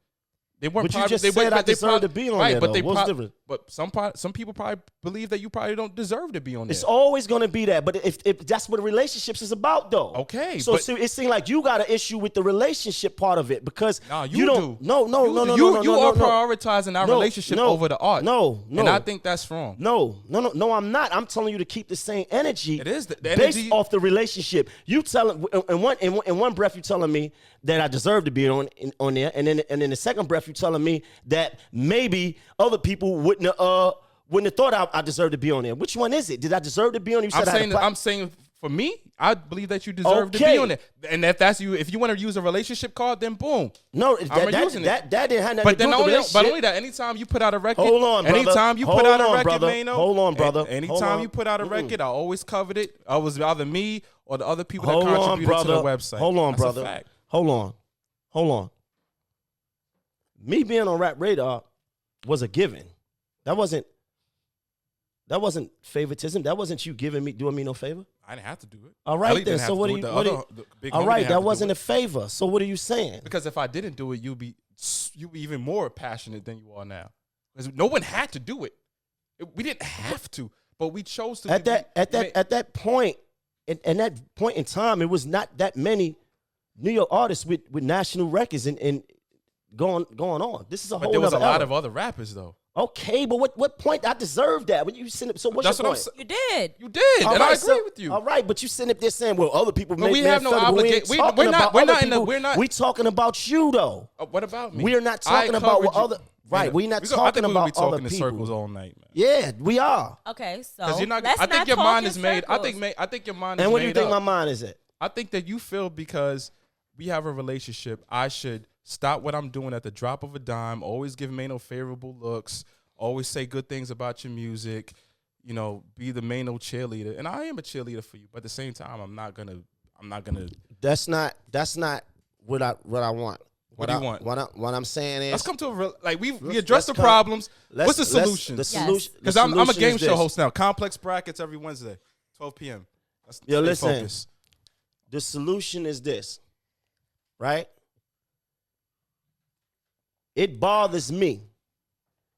they weren't. But you probably, just they said I but they deserve to be on right, there, but though. they What's different? But some people probably believe that you probably don't deserve to be on there. It's always going to be that. But if that's what relationships is about, though. Okay, So but- see, it seems like you got an issue with the relationship part of it because Nah, you don't. do. No. You are prioritizing our relationship over the art. No. And I think that's wrong. No, I'm not. I'm telling you to keep the same energy. It is the based energy- off the relationship. You telling in one breath you telling me that I deserve to be on there, and then in the second breath you telling me that maybe other people wouldn't have thought I deserved to be on there. Which one is it? Did I deserve to be on there? You said I'm saying for me, I believe that you deserve to Okay. be on there. And if you want to use a relationship card, then boom. No, I'm using it. that didn't have nothing But to do then with the relationship. but only that, anytime you put out a record, Hold on, brother. anytime you Hold put out a on, record, brother. Mayno, Hold on, brother. Anytime Hold on. you put out a record, I always covered it. I was either me or the other people Hold that on, contributed brother. to the website. Hold on, That's brother. A fact. Hold on. Me being on Rap Radar was a given. That wasn't favoritism. That wasn't you doing me no favor. I didn't have to do it. All right Ellie then. didn't have So to what do do it. you? The What do other- you the big all homie right, didn't that have to do wasn't it. a favor. So what are you saying? Because if I didn't do it, you'd be even more passionate than you are now. Because no one had to do it. We didn't have to, but we chose to. At that point, and that point in time, it was not that many New York artists with national records and going on. This is a whole. But there was a lot era. of other rappers though. Okay, but what point I deserve that when you sitting up? So what's your point? You did. You did, All and right, I agree with you. All right, but you sitting up there saying, "Well, other people But make we have no obligation. We're not. We talking about you though. What about me? We are not talking about what other. Right, Yeah. we're not I talking think we'll about be talking other in people. circles all night, man. Yeah, we are. Okay, so Because you're not. let's I think not your talk mind in is made. I think your mind is made. And what do you think up. my mind is at? I think that you feel because we have a relationship, I should stop what I'm doing at the drop of a dime. Always give Mayno favorable looks. Always say good things about your music. You know, be the Mayno cheerleader, and I am a cheerleader for you. But at the same time, I'm not gonna. That's not what I want. What do you want? What I'm saying is, Let's come to a real, like we address the problems. What's the solution? The solution. Because I'm a game show host now. Complex Brackets every Wednesday, 12 p.m. Yo, stay listen. focused. The solution is this, right? It bothers me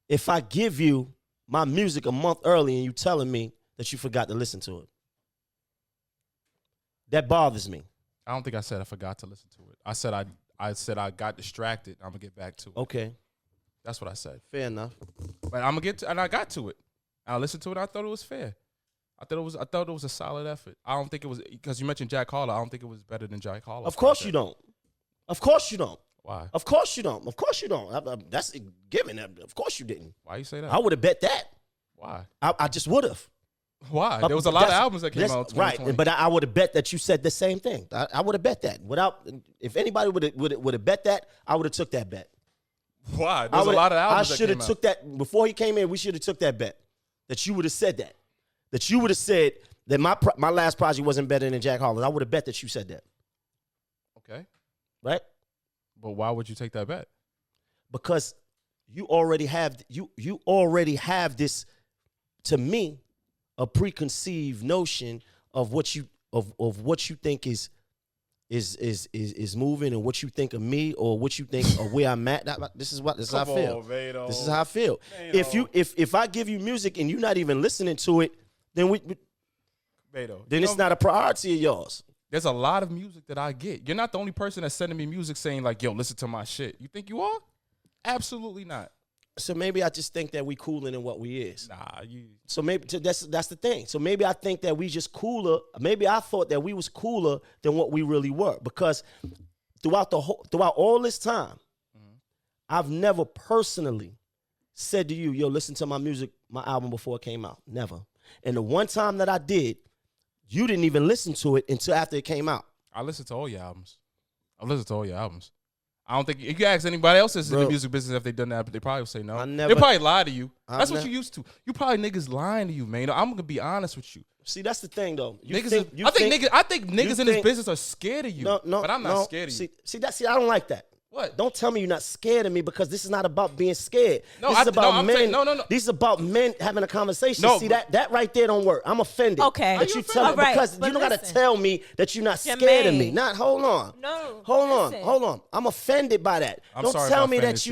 if I give you my music a month early and you telling me that you forgot to listen to it. That bothers me. I don't think I said I forgot to listen to it. I said I got distracted. I'm gonna get back to it. Okay, That's what I said. fair enough. But I'm gonna get to, and I got to it. I listened to it. I thought it was fair. I thought it was a solid effort. I don't think it was because you mentioned Jack Harlow. I don't think it was better than Jack Harlow. Of course you don't. Of course you don't. Why? Of course you don't. Of course you don't. That's a given. Of course you didn't. Why you say that? I would have bet that. Why? I just would have. Why? There was a lot of albums that came out in 2020. Right, but I would have bet that you said the same thing. I would have bet that. If anybody would have bet that, I would have took that bet. Why? There's a lot of albums I should have that came took that before he came in. We should have took that bet. That you would have said that. That you would have said that my last project wasn't better than Jack Harlow. I would have bet that you said that. Okay. Right? But why would you take that bet? Because you already have this, to me, a preconceived notion of what you think is moving and what you think of me or what you think of where I'm at. This is how I feel. This is how I feel. If I give you music and you're not even listening to it, then it's not a priority of yours. There's a lot of music that I get. You're not the only person that's sending me music saying like, "Yo, listen to my shit." You think you are? Absolutely not. So maybe I just think that we cooler than what we is. Nah, you. So maybe that's the thing. So maybe I think that we just cooler. Maybe I thought that we was cooler than what we really were, because throughout all this time, I've never personally said to you, "Yo, listen to my music, my album before it came out." Never. And the one time that I did, you didn't even listen to it until after it came out. I listened to all your albums. I don't think if you ask anybody else that's in the music business if they done that, but they probably will say no. They probably lie to you. That's what you used to. You probably niggas lying to you, man. I'm gonna be honest with you. See, that's the thing, though. I think niggas in this business are scared of you. No, but I'm not scared of you. See, I don't like that. What? Don't tell me you're not scared of me, because this is not about being scared. No, this is about men. No. This is about men having a conversation. No, See, that right there don't work. I'm offended. Okay. That you tell me, because you don't gotta tell me that you're not scared of me. Hold on. No. Hold on. I'm offended by that. Don't tell me that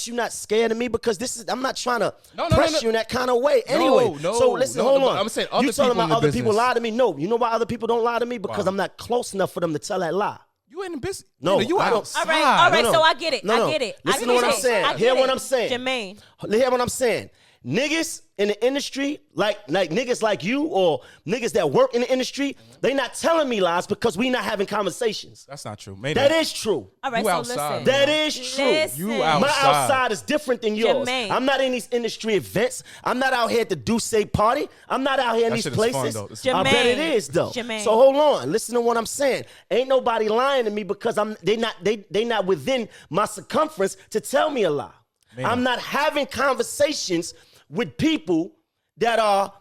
you're not scared of me, because I'm not trying to press you in that kind of way. Anyway. So listen, hold on. I'm saying other you talking people about other people business. lie to me? No. You know why other people don't lie to me? Because I'm not close enough for them to tell that lie. You ain't in business. No, you I don't. outside. All right. No. So I get it. No. I get it. Listen to what I'm saying. Hear what I'm saying. Jermaine. Hear what I'm saying. Niggas in the industry, like niggas like you or niggas that work in the industry, they not telling me lies because we not having conversations. That's not true. That is true. All right, You so outside. listen. That is true. Listen. You outside. My outside is different than yours. Jermaine. I'm not in these industry events. I'm not out here at the Duce party. I'm not out here in That these shit is fun, places. though. It's I bet it Jermaine. is though. Jermaine. So hold on. Listen to what I'm saying. Ain't nobody lying to me because they not within my circumference to tell me a lie. Mayno. I'm not having conversations with people that are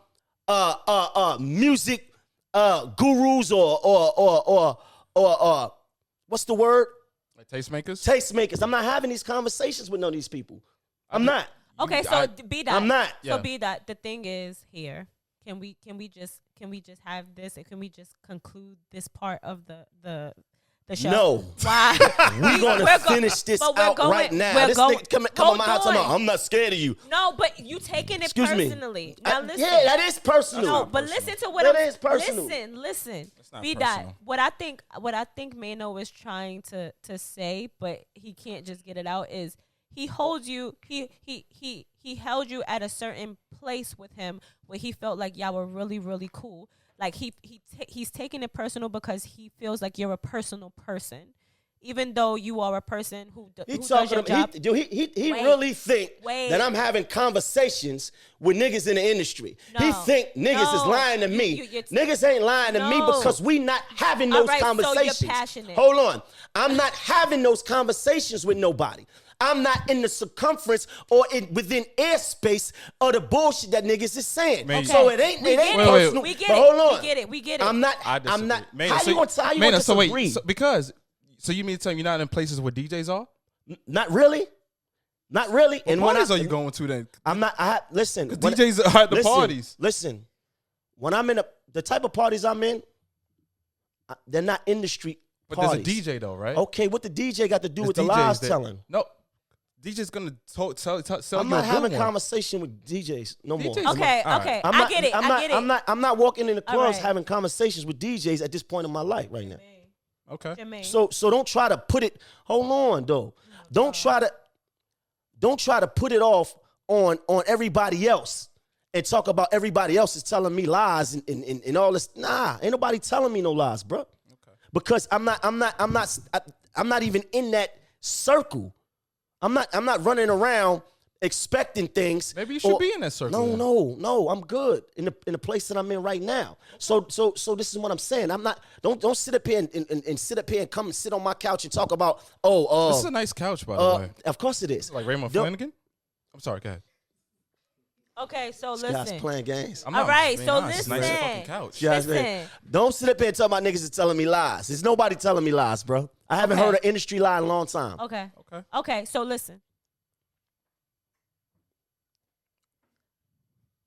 music gurus or what's the word? Like tastemakers? Tastemakers. I'm not having these conversations with none of these people. I'm not. Okay, so B.Dot. I'm not. So B.Dot, the thing is here. Can we just have this, and can we just conclude this part of the the show? No. Why? We're gonna finish this out right now. This nigga come on my house talking about, I'm not scared of you. No, but you taking it Excuse personally. me. Now listen. Yeah, that is personal. No, but listen to what that is personal. Listen. not B.Dot. personal. What I think Mayno is trying to say, but he can't just get it out, is he holds you. He held you at a certain place with him where he felt like y'all were really, really cool. Like he's taking it personal because he feels like you're a personal person, even though you are a person who does your job. He really think that I'm having conversations with niggas in the industry. No. He think niggas is lying to me. Niggas ain't lying to me because we not having those conversations. So you're passionate. Hold on. I'm not having those conversations with nobody. I'm not in the circumference or within airspace of the bullshit that niggas is saying. Okay. So it ain't personal. We get but it. hold on. We get it. I'm not. Mayno, How you gonna disagree? So you mean to tell me you're not in places where DJs are? Not really. Not really. What parties are you going to then? I'm not. Listen. DJs are at the parties. Listen. When I'm in the type of parties I'm in, they're not industry But parties. there's a DJ though, right? Okay, what the DJ got to do with the DJs lies that- telling? No. DJ's gonna sell I'm you not a good having one. conversation with DJs no more. DJs Okay, All okay. right. I get it. I'm not walking in the clubs right. having conversations with DJs at this point in my life right now. Okay. So don't try to put it. Hold on though. Don't try to put it off on everybody else and talk about everybody else is telling me lies and all this. Nah, ain't nobody telling me no lies, bro. Okay. Because I'm not even in that circle. I'm not running around expecting things. Maybe you should be in that circle. No. I'm good in the place that I'm in right now. So this is what I'm saying. I'm not. Don't sit up here and sit up here and come and sit on my couch and talk about. This is a nice couch, by the way. Of course it is. Like Raymond Flanagan. I'm sorry, go ahead. Okay, so This guy's listen. playing games. I'm All not right, being so honest. It's listen. Nice fucking couch. Guys, Listen. don't sit up here and tell my niggas is telling me lies. There's nobody telling me lies, bro. I haven't Okay. heard an industry lie in a long time. Okay, so listen.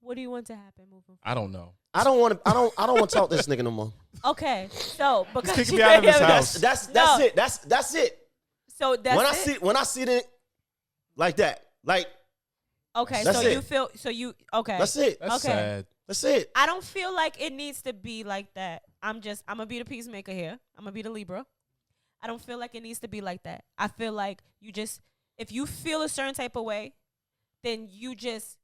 What do you want to happen moving forward? I don't know. I don't want to talk to this nigga no more. Okay, so because kicking me out of his house. That's No. it. That's it. So that's When I see it like that, like okay. That's So it. you feel okay. that's it. That's Okay. sad. That's it. I don't feel like it needs to be like that. I'm gonna be the peacemaker here. I'm gonna be the Libra. I don't feel like it needs to be like that. I feel like if you feel a certain type of way, then you just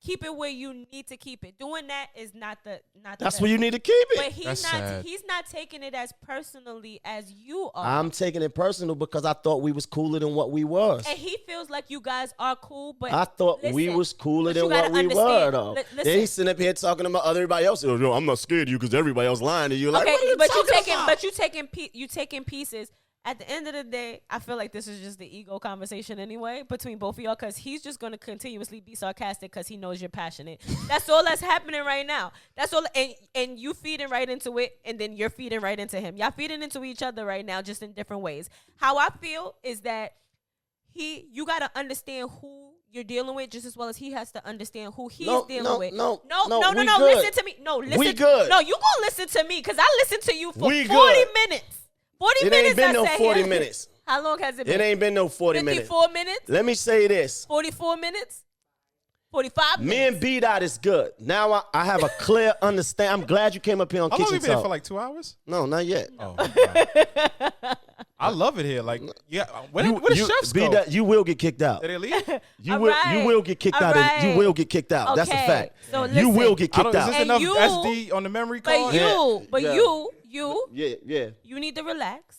keep it where you need to keep it. Doing that is not the That's where you need to keep But it. That's sad. he's not taking it as personally as you are. I'm taking it personal because I thought we was cooler than what we was. And he feels like you guys are cool, but I thought we listen, was cooler but than you gotta what we were, understand. though. Listen. Then he's sitting up here talking about everybody else. Oh, no, I'm not scared of you because everybody else lying to you. Like, okay, what are you but you talking taking pieces. At the end of the day, I feel like this is just the ego conversation anyway between both of y'all, because he's just going to continuously be sarcastic because he knows you're passionate. That's all that's happening right now. That's all, and you feeding right into it, and then you're feeding right into him. Y'all feeding into each other right now, just in different ways. How I feel is that you got to understand who you're dealing with just as well as he has to understand who he's dealing with. No, No. we good. Listen to me. No, listen. We good. No, you gonna listen to me because I listened to you for We 40 good. minutes. 40 It minutes. ain't been I no sat 40 here. minutes. How long has it been? It ain't been no 40 minutes. 54 minutes? Let me say this. 44 minutes? 45 minutes? Me and B.Dot is good. Now I have a clear understanding. I'm glad you came up here on How long Kitchen you been here Talk. for, like 2 hours? No, not yet. Oh, wow. I love it here. Like, yeah. Where the chefs go? B.Dot, you will get kicked out. Did they leave? You All will. right. You will get kicked All out. right. You will get kicked out. That's a Okay. fact. So you listen. will get kicked Is out. this And enough you- SD on the memory card? But you, Yeah. Yeah. you need to relax.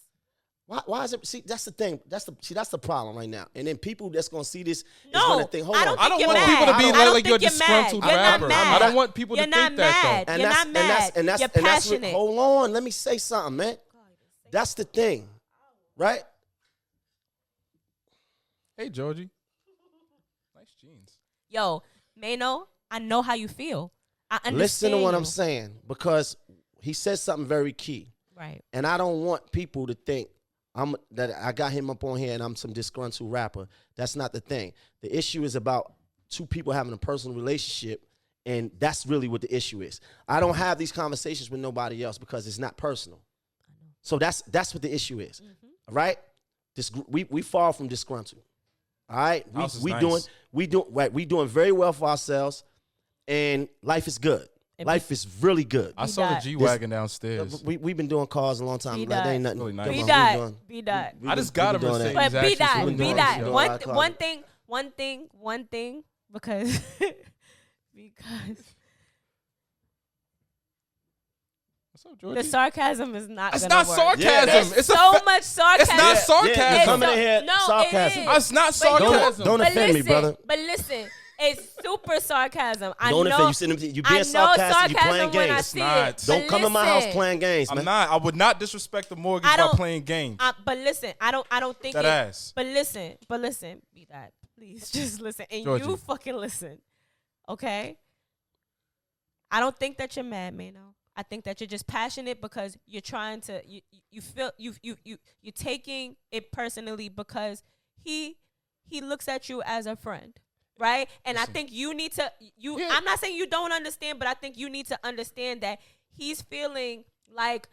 Why is it? See, that's the thing. That's the problem right now. And then people that's gonna see this is No, gonna think, hold I on. don't I think don't you're want mad. people to be I don't like you're a think you're mad. disgruntled You're not rapper. mad. I don't want people to You're think not that, mad. You're not mad. You're That's passionate. what, hold on, let me say something, man. That's the thing, right? though. Hey, Georgie. Nice jeans. Yo, Mayno, I know how you feel. I understand. Listen to what you. I'm saying, because he says something very key. Right. And I don't want people to think that I got him up on here and I'm some disgruntled rapper. That's not the thing. The issue is about two people having a personal relationship, and that's really what the issue is. I don't have these conversations with nobody else because it's not personal. So that's what the issue is. All right? We fall from disgruntled. All right? We doing very well for ourselves, and life is good. Life is really good. I saw the G-Wagon downstairs. We've been doing cars a long time. Like, there ain't nothing really nice. B.Dot. I just got a Mercedes. But B.Dot. One thing, because the sarcasm is not. It's gonna not work. sarcasm. It's so much sarcasm. It's not sarcasm. Coming in here, sarcasm. It's not sarcasm. Don't offend me, brother. But listen, it's super sarcasm. Don't offend you. You being sarcastic. You playing games. Don't come in my house playing games, man. I'm not. I would not disrespect the mortgage by playing games. But listen, I don't think that ass. But listen, B.Dot, please just listen, and Georgie. you fucking listen, okay? I don't think that you're mad, Mayno. I think that you're just passionate because you're trying to. You feel you're taking it personally because he looks at you as a friend. Right? And listen. I think you need to I'm not saying you don't understand, but I think you need to understand that he's feeling like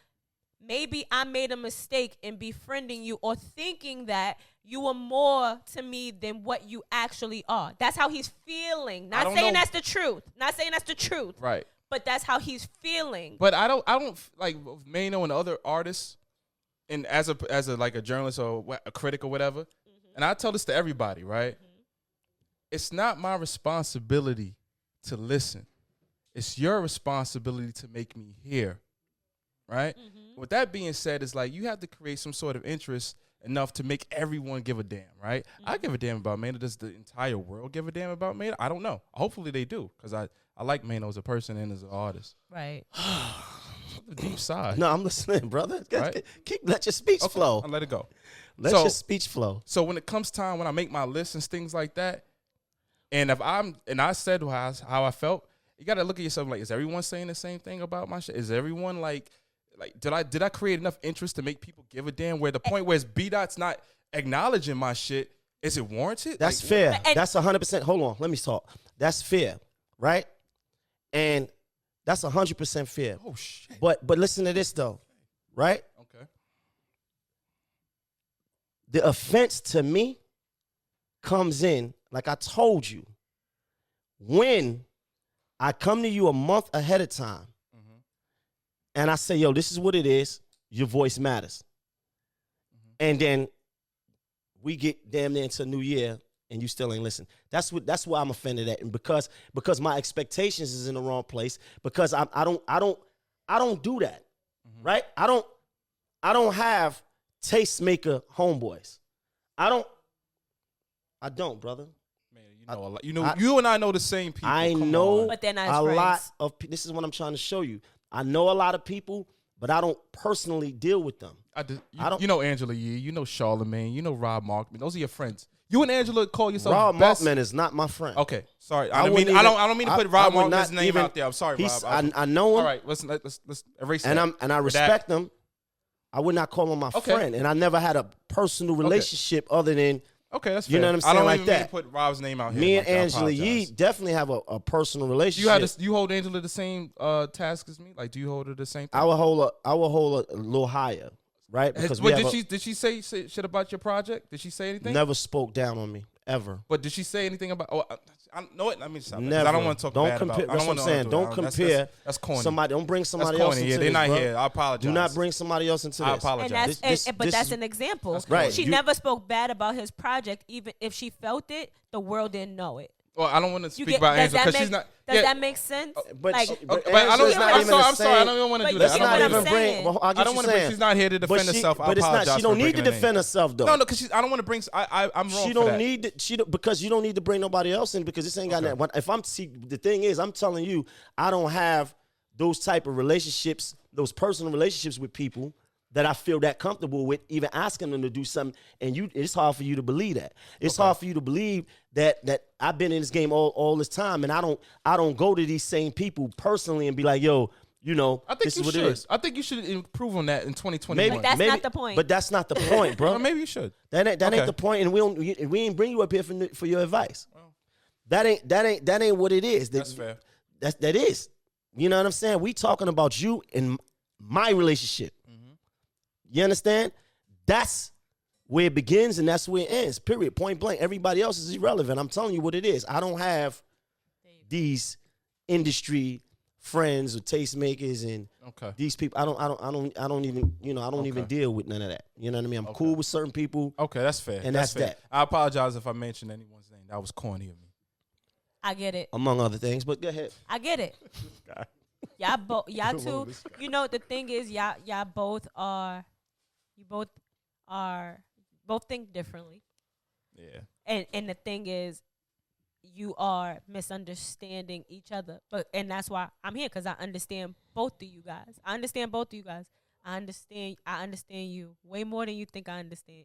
maybe I made a mistake in befriending you or thinking that you are more to me than what you actually are. That's how he's feeling. Not saying that's the truth. Not saying that's the truth. Right. But that's how he's feeling. But I don't like Mayno and other artists, and as a like a journalist or a critic or whatever, and I tell this to everybody, right? It's not my responsibility to listen. It's your responsibility to make me hear, right? With that being said, it's like you have to create some sort of interest enough to make everyone give a damn, right? I give a damn about Mayno. Does the entire world give a damn about Mayno? I don't know. Hopefully they do, because I like Mayno as a person and as an artist. Right. The deep side. No, I'm listening, brother. Right? Let your speech flow. I'll let it go. Let your speech flow. So when it comes time when I make my lists and things like that, and if I said how I felt, you got to look at yourself like, is everyone saying the same thing about my shit? Is everyone like did I create enough interest to make people give a damn? Where the point where it's B.Dot's not acknowledging my shit, is it warranted? That's fair. That's 100%. Hold on, let me talk. That's fair, right? And that's 100% fair. Oh shit. But listen to this though, right? Okay. The offense to me comes in, like I told you, when I come to you a month ahead of time and I say, yo, this is what it is, your voice matters. And then we get damn near into New Year and you still ain't listen. That's why I'm offended at. And because my expectations is in the wrong place, because I don't do that. Right? I don't have tastemaker homeboys. I don't, brother. Man, you know a lot. You and I know the same people. I know but they're not a friends. lot of. This is what I'm trying to show you. I know a lot of people, but I don't personally deal with them. You know Angela Yee. You know Charlamagne. You know Rob Markman. Those are your friends. You and Angela call yourself Rob best. Markman is not my friend. Okay, sorry. I don't mean to put Rob Markman's name out there. I'm sorry, Rob. I know him. All right, let's erase that. And I respect him. I would not call him my friend, and I never had a personal relationship other than. Okay, that's fair. You know what I'm saying? I don't like even that. mean to put Rob's name out here. Me and Angela Yee definitely have a personal relationship. You hold Angela the same task as me? Like, do you hold her the same thing? I will hold her a little higher, right? Because did she say shit about your project? Did she say anything? Never spoke down on me ever. But did she say anything about? Oh, I know it. Let me stop. Never. I don't want to talk bad compare, about. That's what I'm saying. Don't compare. That's corny. Somebody. Don't bring somebody that's else corny. into They're this. not Bro. here. I apologize. Do not bring somebody else into this. I apologize. But that's an example. Right. She never spoke bad about his project, even if she felt it. The world didn't know it. Well, I don't want to speak about Angela because she's not. Does that make sense? But I'm sorry. I don't even want to do that. But I don't even bring. Well, I don't want to bring. She's not here to defend herself. I But it's apologize. not. She don't need to defend herself though. No, because I don't want to bring. I'm wrong. She don't need. Because you don't need to bring nobody else in because this ain't got that. If the thing is, I'm telling you, I don't have those type of relationships, those personal relationships with people that I feel that comfortable with, even asking them to do something, and it's hard for you to believe that. It's hard for you to believe that I've been in this game all this time, and I don't go to these same people personally and be like, yo, this is what it is. I think you should improve on that in 2021. But that's not the point. But that's not the point, bro. Well, maybe you should. That ain't the point, and we ain't bring you up here for your advice. Well, that ain't what it is. That's fair. That is. You know what I'm saying? We talking about you and my relationship. You understand? That's where it begins and that's where it ends, period, point blank. Everybody else is irrelevant. I'm telling you what it is. I don't have these industry friends or tastemakers and these people. I don't even, I don't even deal with none of that. You know what I mean? I'm cool with certain people. Okay, that's fair. And that's fair. that. I apologize if I mentioned anyone's name. That was corny of me. I get it. Among other things, but go ahead. I get it. Y'all two. You know the thing is, y'all both think differently. Yeah. And the thing is, you are misunderstanding each other. And that's why I'm here, because I understand both of you guys. I understand you way more than you think I understand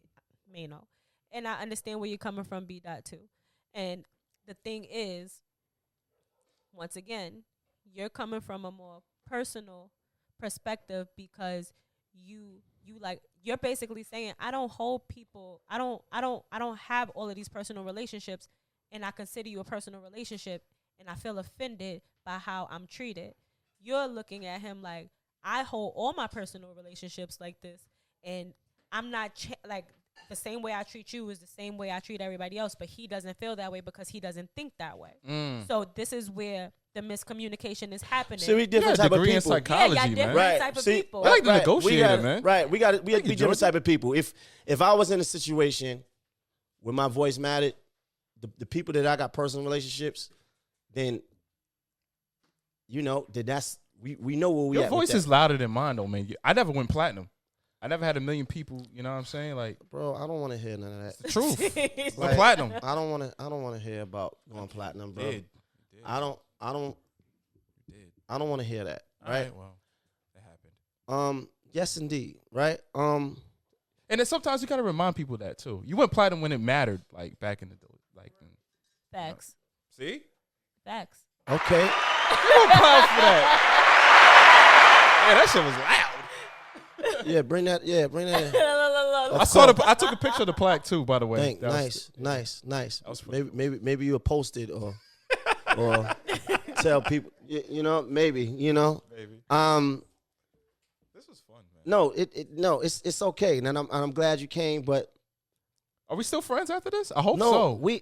Mayno. And I understand where you're coming from, B.Dot too. And the thing is, once again, you're coming from a more personal perspective because you're basically saying, I don't hold people, I don't have all of these personal relationships, and I consider you a personal relationship, and I feel offended by how I'm treated. You're looking at him like, I hold all my personal relationships like this, and I'm not like the same way I treat you is the same way I treat everybody else, but he doesn't feel that way because he doesn't think that way. So this is where the miscommunication is happening. See, we different type of degree people. in psychology, yeah, man. different type of people. I like the negotiator, man. Right, we you, different type of people. If I was in a situation where my voice mattered, the people that I got personal relationships, then then that's we know where we Your at. voice is louder than mine, though, man. I never went platinum. I never had 1 million people. You know what I'm saying? Like, bro, I don't want to hear none of that. it's the truth. Like, platinum. I don't want to hear about going platinum, bro. You did. I don't want to hear that. Right? Well, that happened. Yes, indeed. Right. And then sometimes you gotta remind people that too. You went platinum when it mattered, like back in the day. Facts. See? Facts. Okay. You went platinum for that. Yeah, that shit was loud. Yeah, bring that in. I took a picture of the plaque too, by the way. Nice. Maybe you'll post it or tell people. Maybe. Maybe. This was fun, man. No, it's okay, and I'm glad you came. But are we still friends after this? I hope no, so.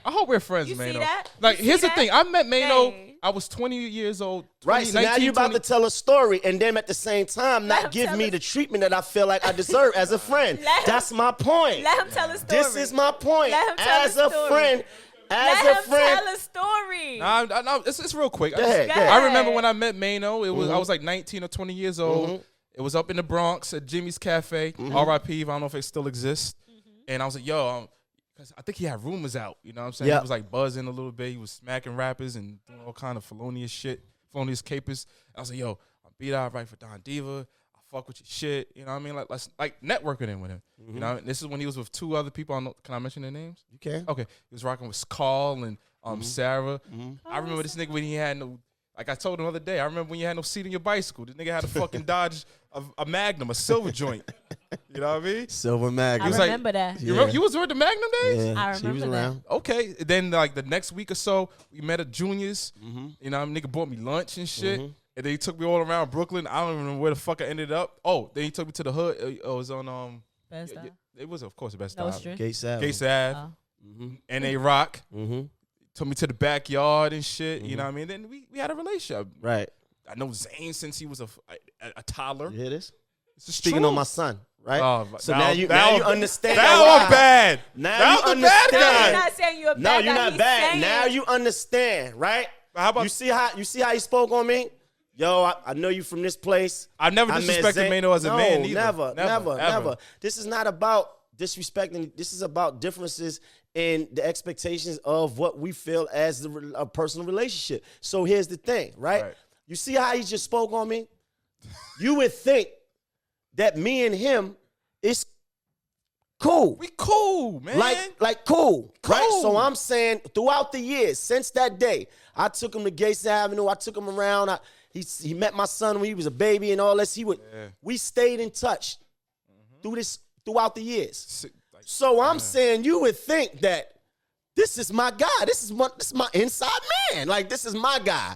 I hope we're friends, You Mayno. see that? Like, You here's see the thing. I met Mayno. Hey. I was 20 years old. Right, so now you're about to tell a story, and then at the same time, not give me the treatment that I feel like I deserve as a friend. That's my point. Let him tell a story. This is my point. Let him tell As a a story. friend, Let him tell a story. No, it's real quick. Go ahead. I remember when I met Mayno. I was like 19 or 20 years old. It was up in the Bronx at Jimmy's Cafe. R.I.P. I don't know if it still exists. And I was like, yo, because I think he had rumors out. You know what I'm saying? Yep. He was like buzzing a little bit. He was smacking rappers and doing all kind of felonious shit, felonious capers. I was like, yo, I'm B.Dot, right for Don Diva. I fuck with your shit. You know what I mean? Like, let's networking in with him. You know, and this is when he was with 2 other people. Can I mention their names? You can. Okay. He was rocking with Carl and Sarah. I remember this nigga when he had no, like I told him the other day, I remember when you had no seat in your bicycle. This nigga had a fucking Dodge, a Magnum, a silver joint. You know what I mean? Silver Magnum. I remember that. You remember, you was with the Magnum days? Yeah, I she was remember that. around. Okay. Then like the next week or so, we met at Junior's. You know, nigga bought me lunch and shit. And then he took me all around Brooklyn. I don't even know where the fuck I ended up. Oh, then he took me to the hood. It was on Best Eye. it was of course the Best No Eye. Stress. Gates Ave. Gates Ave. Oh. N.A. Rock. Mm-hmm. Took me to the backyard and shit. You know what I mean? Then we had a relationship. Right. I know Zane since he was a toddler. You hear this? It's Speaking on my son, right? Oh, so now you understand. That why. was bad. Now you was understand. bad No, guy. he's not saying you're bad. No, you're guy. not He's bad. saying- Now you understand, right? How about you see how he spoke on me? Yo, I know you from this place. I've never I met disrespected Zane. Mayno as a man either. Never. Ever. This is not about disrespecting. This is about differences in the expectations of what we feel as a personal relationship. So here's the thing, right? You see how he just spoke on me? You would think that me and him is cool. We cool, man. Like cool, right? So I'm saying throughout the years, since that day, I took him to Gates Avenue. I took him around. He met my son when he was a baby and all this. We stayed in touch throughout the years. So I'm saying you would think that this is my guy. This is my inside man. Like, this is my guy.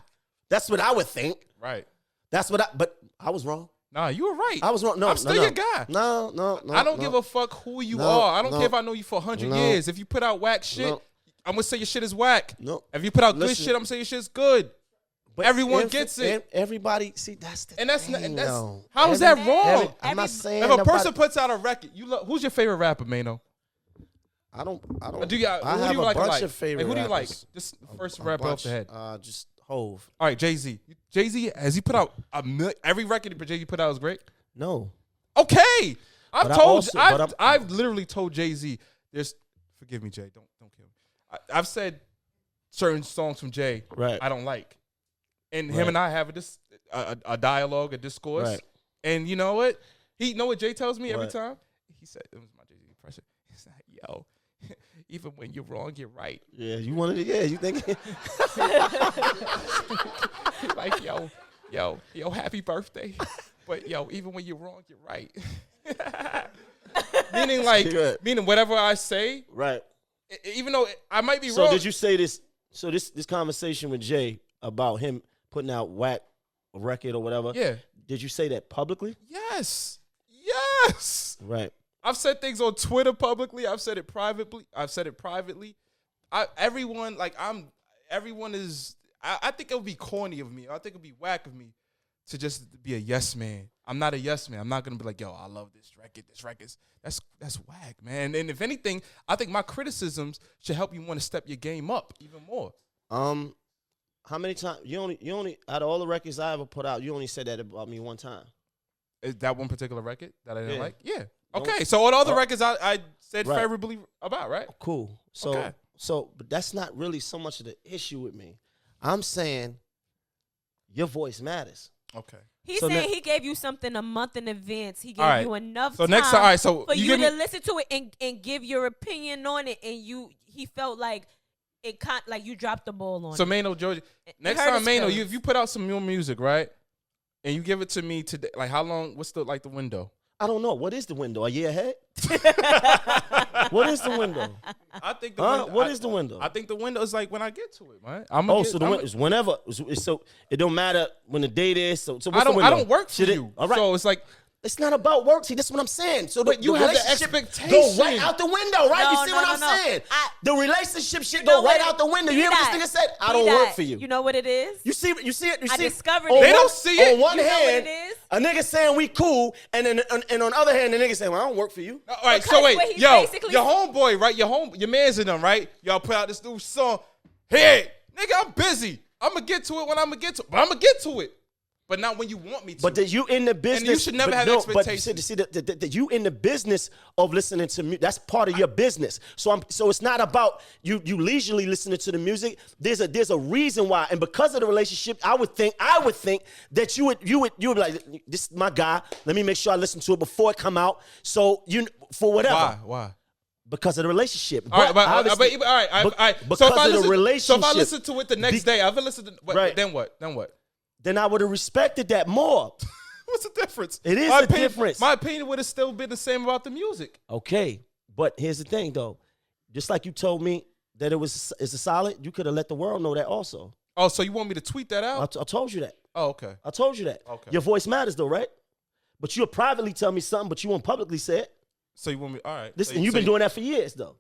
That's what I would think. Right. But I was wrong. Nah, you were right. I was wrong. No, I'm still your guy. No. I don't give a fuck who you are. I don't care if I know you for 100 years. If you put out whack shit, I'm gonna say your shit is whack. No. If you put out good shit, I'm gonna say your shit's good. But everyone gets it. Everybody, see, that's the thing. How is that wrong? I'm not saying if a person puts out a record, who's your favorite rapper, Mayno? I don't. I have who do you like bunch of favorite who do you like? rappers. Just first rapper off the head. Just Hove. All right, Jay-Z. Jay-Z, has he put out every record that Jay-Z put out is great? No. Okay. I've literally told Jay-Z, forgive me, Jay, don't kill me. I've said certain songs from Jay I don't like. And him and I have a dialogue, a discourse. Right. And you know what? You know what Jay tells me every time? He said, it was my Jay-Z impression. He's like, yo, even when you're wrong, you're right. Yeah, you wanted it. Yeah, you think? Like, yo, happy birthday. But yo, even when you're wrong, you're right. meaning whatever I say, right. Even though I might be wrong. So did you say this? So this conversation with Jay about him putting out whack a record or whatever? Yeah. Did you say that publicly? Yes. Right. I've said things on Twitter publicly. I've said it privately. Everyone is. I think it would be corny of me. I think it would be whack of me to just be a yes man. I'm not a yes man. I'm not gonna be like, yo, I love this record. This record's that's whack, man. And if anything, I think my criticisms should help you want to step your game up even more. How many times you only out of all the records I ever put out, you only said that about me one time? Is that one particular record that I didn't like? Yeah. Okay. So all the other records I said favorably about, right? Cool. So, but that's not really so much of the issue with me. I'm saying your voice matters. Okay. He's saying he gave you something a month in advance. He gave you enough time next time for you to me listen to it and give your opinion on it. And he felt like it like you dropped the ball on it. So Mayno, Georgia, next time Mayno, if you put out some new music, right, and you give it to me today, like how long? What's the window? I don't know. What is the window? A year ahead? What is the window? I think what is the window? I think the window is like when I get to it, right? So the window is whenever. So it don't matter when the date is. So what's I the window? I don't work for you. All right. So it's like. It's not about work. See, that's what I'm saying. So but you have the expectation. Go right out the window, right? No, you see what I'm saying? The relationship shit go right out the window. You hear what this nigga said? I don't work for you. You know what it is? You see it? I discovered it. They don't see it. On one hand, know what it is? a nigga saying we cool, and then and on the other hand, the nigga saying, well, I don't work for you. All right, Because so wait, your homeboy, right? Your man's in them, right? Y'all put out this new song. Hey, nigga, I'm busy. I'm gonna get to it when I'm gonna get to it. But I'm gonna get to it. But not when you want me to. But you in the business. And you should never have expectations. But see, that you in the business of listening to music. That's part of your business. So it's not about you leisurely listening to the music. There's a reason why. And because of the relationship, I would think that you would be like, this is my guy. Let me make sure I listen to it before it come out. So for whatever. Why? Because of the relationship. All right. Because of the relationship. So if I listen to it the next day, I've listened to right. Then what? Then I would have respected that more. What's the difference? It is a difference. My opinion would have still been the same about the music. Okay, but here's the thing, though. Just like you told me that it's a solid, you could have let the world know that also. Oh, so you want me to tweet that out? I told you that. Oh, okay. I told you that. Okay. Your voice matters, though, right? But you'll privately tell me something, but you won't publicly say it. So you want me? All right. Listen, you've been doing that for years, though.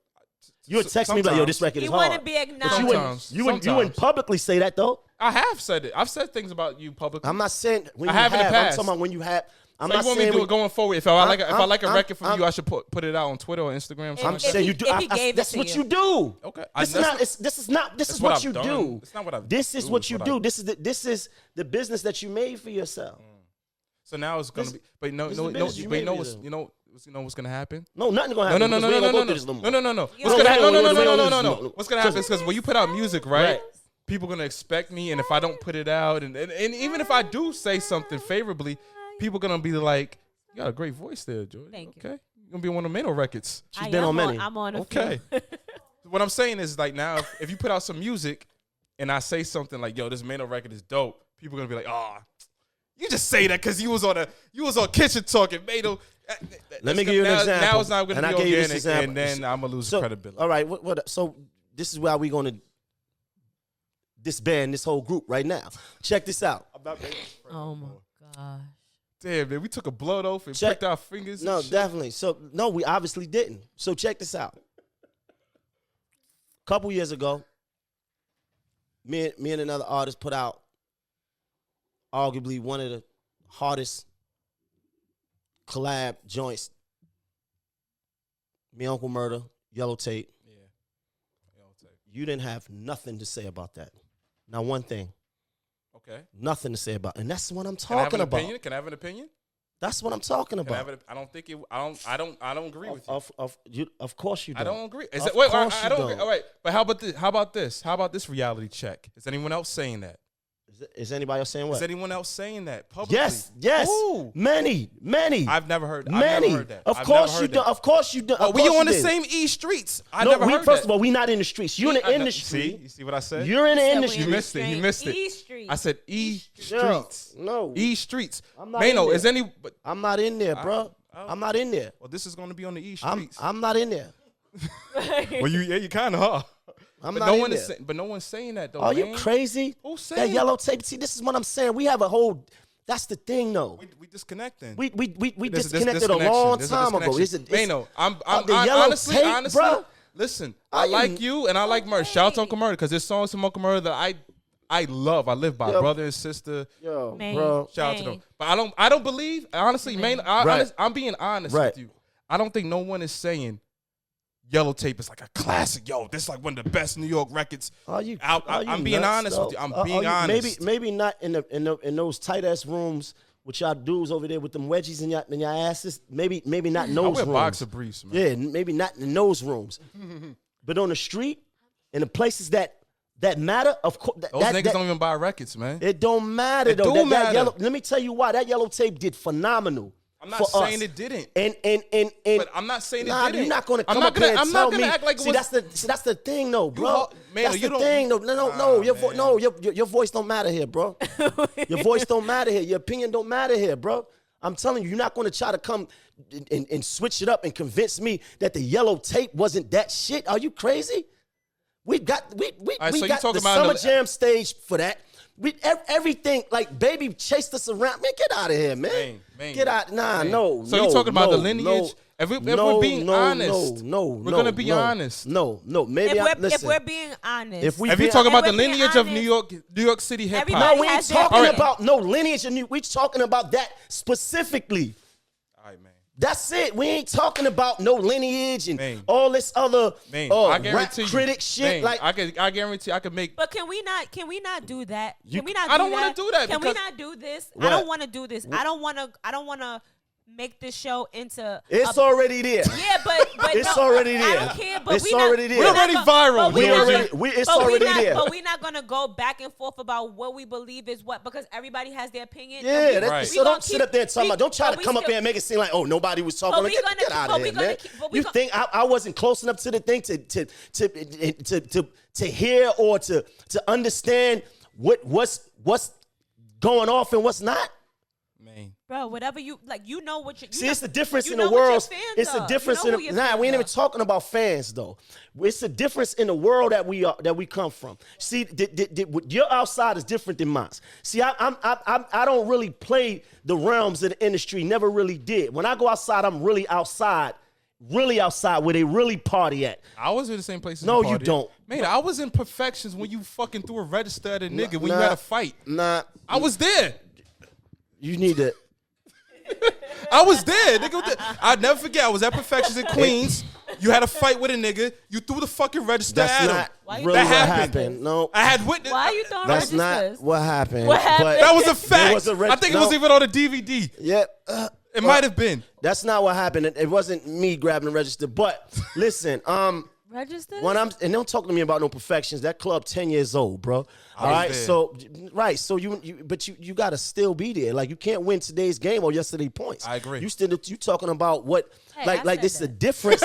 You would text me like, yo, this record is hard. You want to be acknowledged. You wouldn't publicly say that, though. I have said it. I've said things about you publicly. I'm not saying when I have in the past. I'm talking about when you have. I'm so not you want saying me to do it going forward? If I like a record from you, I should put it out on Twitter or Instagram. I'm saying you do. That's what you do. Okay. This is what you do. It's not what I've This is what you do. This is the business that you made for yourself. So now it's gonna be. But you know what's gonna happen? No, nothing gonna happen. No. What's gonna happen? No. What's gonna happen is because when you put out music, right? People gonna expect me, and if I don't put it out, and even if I do say something favorably, people gonna be like, "You got a great voice there, Joy." Thank you. Okay, you're gonna be on one of the Mayno records. She's been on many. I'm on a okay. few. What I'm saying is like now, if you put out some music, and I say something like, "Yo, this Mayno record is dope," people gonna be like, "Oh, you just say that because you was on Kitchen Talk and Mayno." Let me give you an example. Now it's not going to be organic, and then I'm going to lose credibility. All right, so this is why we're going to disband this whole group right now. Check this out. Oh, my gosh. Damn, man, we took a blood oath and Check. pricked our fingers. No, and shit. definitely. So no, we obviously didn't. So check this out. A couple years ago, me and another artist put out arguably one of the hardest collab joints. Me, Uncle Murder, Yellow Tape. Yeah. Yellow Tape. You didn't have nothing to say about that. Not one thing. Okay. Nothing to say about it. And that's what I'm Can I have talking an about. opinion? Can I have an opinion? That's what I'm talking Can I about. have I don't think it. I don't agree with you. Of course you don't. I don't agree. Is Of it, wait, course I you don't don't. agree. All right, but how about this? How about this? How about this reality check? Is anyone else saying that? Is anybody else saying what? Is anyone else saying that publicly? Yes. Who? Many. I've never heard. Many. I've never heard that. Of I've course never you heard don't. that. Of course you don't. Oh, Of we course on you the did. same E streets. I No, never we heard first that. of all, we not in the streets. You're in the industry. See, you see what I said? You're in the So we industry. You missed it. He missed it. E Street. I said E Yeah. streets. No. E streets. I'm not in Mayno, there. is any? But, I'm not in there, bro. I'm not in there. well, this is going to be on the E I'm streets. not in there. Well, you kind of are. I'm But not no in one there. is. But no one's saying that though. Are you man. crazy? Who's That saying Yellow Tape. See, this is what I'm saying. We have a whole. That's the thing, though. We disconnecting. We There's disconnected a long time ago. Mayno, I'm the Yellow honestly, Tape, honestly, bruh. listen, I like you and I like Murder. Shout out to Uncle Murder because there's songs from Uncle Murder that I love. I live by. Yo. Brother and sister. Yo, Man. bro. Shout out to them. But I don't believe, honestly, Mayno, Right. I'm being honest Right. with you. I don't think no one is saying Yellow Tape is like a classic. Yo, this is like one of the best New York records. I'm being honest with you. I'm being honest. Maybe not in those tight ass rooms with y'all dudes over there with them wedgies in your asses. Maybe not in I those wear rooms. boxer briefs, man. Yeah, maybe not in those rooms. But on the street, in the places that matter, of course. Those niggas don't even buy records, man. It don't matter It though. do matter. Let me tell you why that Yellow Tape did phenomenal. I'm not for saying us. it didn't. And But I'm not saying it nah, didn't. you're not gonna I'm come not up here and I'm tell not gonna me. act like it see, was. that's the thing, though, bro. Man, That's you the don't- thing, though. No, Nah, your voice don't matter here, bro. Your voice don't matter here. Your opinion don't matter here, bro. I'm telling you, you're not gonna try to come and switch it up and convince me that the Yellow Tape wasn't that shit. Are you crazy? We got right, so we you got talking the about Summer the- Jam stage for that. Everything like Baby chased us around. Man, get out of here, man. Man. Get out. Nah, Man. no. So no, you talking about no, the lineage? No, If we're being honest, no, we're gonna be honest. No. Maybe if listen. we're being honest, If we If be- you're talking about If the we're being lineage of honest, New York City hip everybody hop. no, we ain't has their talking opinion. about no lineage. We talking about that specifically. All right, man. That's it. We ain't talking about no lineage and Man. all this other Man, I rap guarantee you, critic shit. man, Like I guarantee I could make. But can we not do that? Can we not? I don't wanna do that Can we because- not do this? What? I don't want to do this. I don't want to make this show into. it's already there. Yeah, but It's no, already I there. don't care. But It's we already not, there. we're We're not already gonna- viral. but We not already- gonna- we- it's but already not, there. But we're not gonna go back and forth about what we believe is what because everybody has their opinion. Yeah, and Right. so don't sit up there and talk about. Don't try but to we come up still- here and make it seem like nobody was talking. But Like, we get gonna out keep- of here, but we gonna man. keep- but we You gonna- think I wasn't close enough to the thing to hear or to understand what's going off and what's not? Man. Bro, whatever you like, you know what you. See, it's the difference you in the know what your world. fans It's the are. difference You know in who your nah. fans We ain't even are. talking about fans though. It's the difference in the world that we come from. See, your outside is different than mine. See, I don't really play the realms of the industry. Never really did. When I go outside, I'm really outside where they really party at. I was in the same place. As No, you you partied. don't. Man, I was in Perfections when you fucking threw a register at a nigga when you Nah. had a fight. Nah, I was there. you need to. I was there. Nigga, I'd never forget. I was at Perfections in Queens. You had a fight with a nigga. You threw the fucking register That's at not him. Why you really That what happened. happened. No, I had witness. Why are you throwing that's registers? not what happened. What happened? But- That was a fact. was a I think it was no. even on the DVD. yeah. It might have been. That's not what happened. It wasn't me grabbing the register. But listen, Registers? when and don't talk to me about no Perfections. That club 10 years old, bro. All right, there. so so you gotta still be there. Like you can't win today's game or yesterday's points. I agree. You talking about what? Hey, I like said it's a that. difference.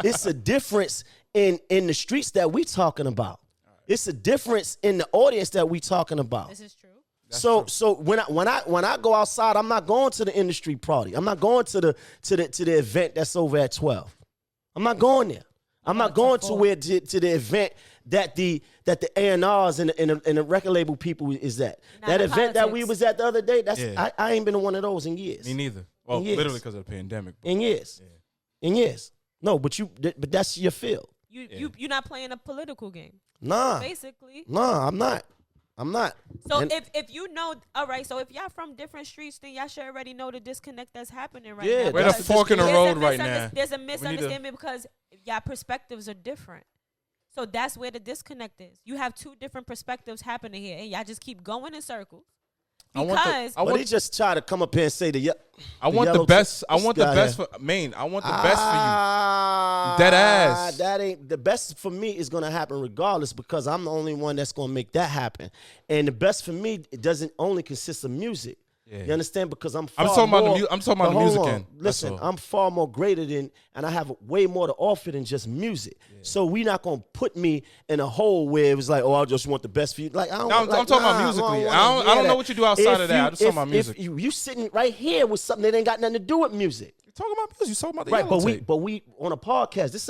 It's a difference in the streets that we talking about. It's a difference in the audience that we talking about. This is true. So when I go outside, I'm not going to the industry party. I'm not going to the event that's over at 12. I'm not going there. I'm not going to the event that the A&Rs and the record label people is at. Not That the event that we politics. was at the other day, that's Yeah. I ain't been to one of those in years. Me neither. Well, In years. literally because of the pandemic. Bro. In years. Yeah. In years. No, but that's your field. You're not playing a political game. Nah. Basically. Nah, I'm not. So And- if you know, all right. So if y'all from different streets, then y'all should already know the disconnect that's happening right Yeah, now. We're at a that's fork in the There's a road right now. There's a to- misunderstanding because y'all perspectives are different. So that's where the disconnect is. You have two different perspectives happening here, and y'all just keep going in circles. Because But he just try to come up here and say I want the best. I want the best for Maine. I want the best for you. Dead ass. That ain't the best for me is gonna happen regardless because I'm the only one that's gonna make that happen. And the best for me, it doesn't only consist of music. Yeah. You understand? Because I'm talking about the music end. That's Listen, all. I'm far more greater than, and I have way more to offer than just music. Yeah. So we not gonna put me in a hole where it was like, oh, I just want the best for you. Like I don't. No, I'm talking about musically. I don't know what you do outside of that. I'm just talking about music. If you sitting right here with something that ain't got nothing to do with music. You're talking about music. You're talking about the Right, yellow tape. but we on a podcast. This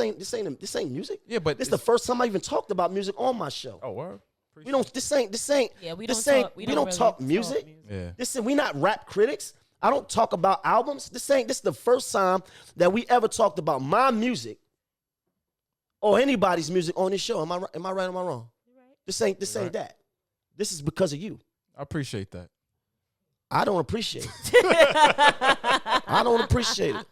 ain't music. Yeah, but this is the first time I even talked about music on my show. Oh, word. We don't. This ain't. Yeah, we this don't ain't. talk- We we don't don't talk really music. talk music. Yeah. Listen, we not rap critics. I don't talk about albums. This is the first time that we ever talked about my music or anybody's music on this show. Am I right? Am I right? Or am I wrong? Right. This ain't that. This is because of you. I appreciate that. I don't appreciate it. I don't appreciate it.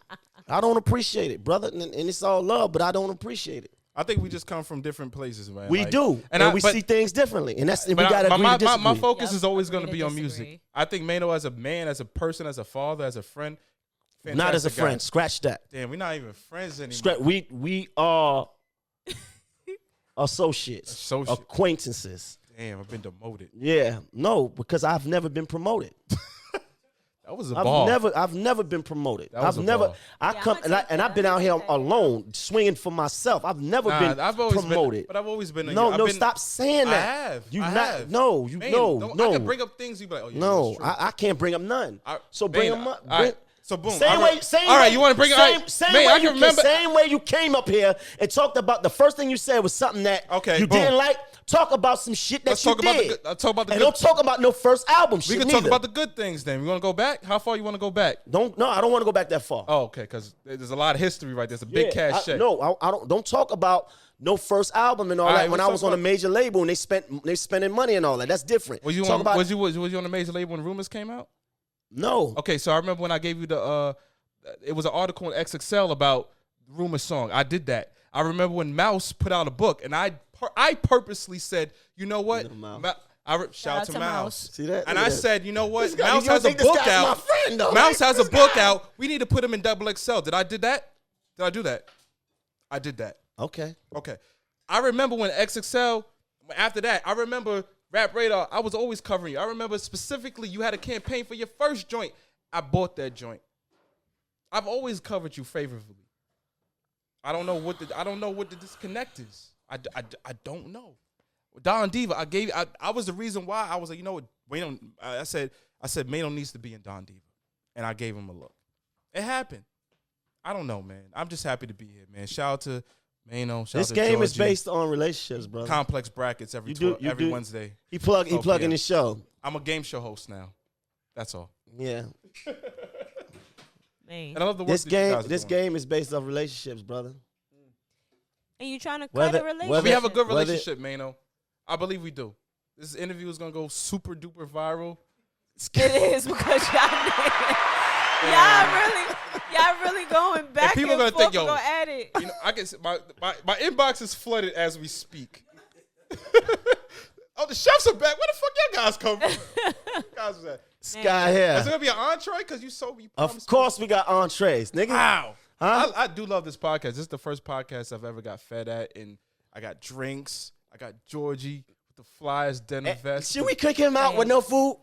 I don't appreciate it, brother. And it's all love, but I don't appreciate it. I think we just come from different places, man. We do, and we see things differently, and we got to agree to disagree. My focus Yep, is always agree going to to be on disagree. music. I think Mayno as a man, as a person, as a father, as a friend, Not as a fantastic guy. friend. Scratch that. Damn, we're not even friends anymore. Scratch. We are associates, Associate. acquaintances. Damn, I've been demoted. Yeah, no, because I've never been promoted. That was a ball. I've never been promoted. That was I've a never. ball. I Yeah, come I'ma take and I've that. been out here I'ma take that. alone, swinging for myself. I've never been I've always promoted. But I've always been. No, stop saying that. I have. You I not. have. No, you Man, no. I can bring up things you be like, oh yeah, No, that's true. I can't bring up none. So Man, bring them up. all right. So boom. Same all way. right. Same All right, way- you want to bring it? Same, All right. same Man, way I can remember. Same way you came up here and talked about the first thing you said was something that Okay, you boom. didn't like. Talk about some shit that Let's you talk about the did. good. Talk about the And good. don't talk about no first album shit. We can neither. talk about the good things then. You want to go back? How far you want to go back? No, I don't want to go back that far. Oh, okay, because there's a lot of history right there. There's a big cash check. No, I don't talk about no first album and all All that. right, When let's I was talk on a about- major label and they spending money and all that. That's different. Was you Talk on? about, Was you on a major label when Rumors came out? No. Okay, so I remember when I gave you the. It was an article in XXL about Rumors song. I did that. I remember when Mouse put out a book, and I purposely said, you know what? Little Mouse. Shout out to Mouse. See that? And Look I at that. said, you know what? This guy- Mouse you don't has a think this book guy's out. my friend, though, Mouse right? has a This book guy. out. We need to put him in double XL. Did I did that? Did I do that? I did that. Okay. Okay. I remember when XXL, after that, I remember Rap Radar, I was always covering you. I remember specifically you had a campaign for your first joint. I bought that joint. I've always covered you favorably. I don't know what the disconnect is. I don't know. Don Diva, I was the reason why I was like, you know what, Mayno, I said Mayno needs to be in Don Diva. And I gave him a look. It happened. I don't know, man. I'm just happy to be here, man. Shout out to Mayno. Shout This out to game is Georgie. based on relationships, brother. Complex brackets every You do. Wednesday. He plug in 12 his show. I'm a game show host now. That's all. Yeah. Man. And I love the work This that you guys are this doing. game is based off relationships, brother. And you trying to cut Whether- a relationship? whether- We have a good Whether- relationship, Mayno. I believe we do. This interview is gonna go super duper viral. It is because y'all really going back people and gonna forth think, yo, go at it. You know, I can see my inbox is flooded as we speak. Oh, the chefs are back. Where the fuck y'all guys come from? Guys was that? Sky Is here. it gonna be an entree? Because you Of promised me- course we got entrees, nigga. Wow. Huh? I do love this podcast. This is the first podcast I've ever got fed at, and I got drinks. I got Georgie with the Flyers denim vest. Should we kick him out with no food?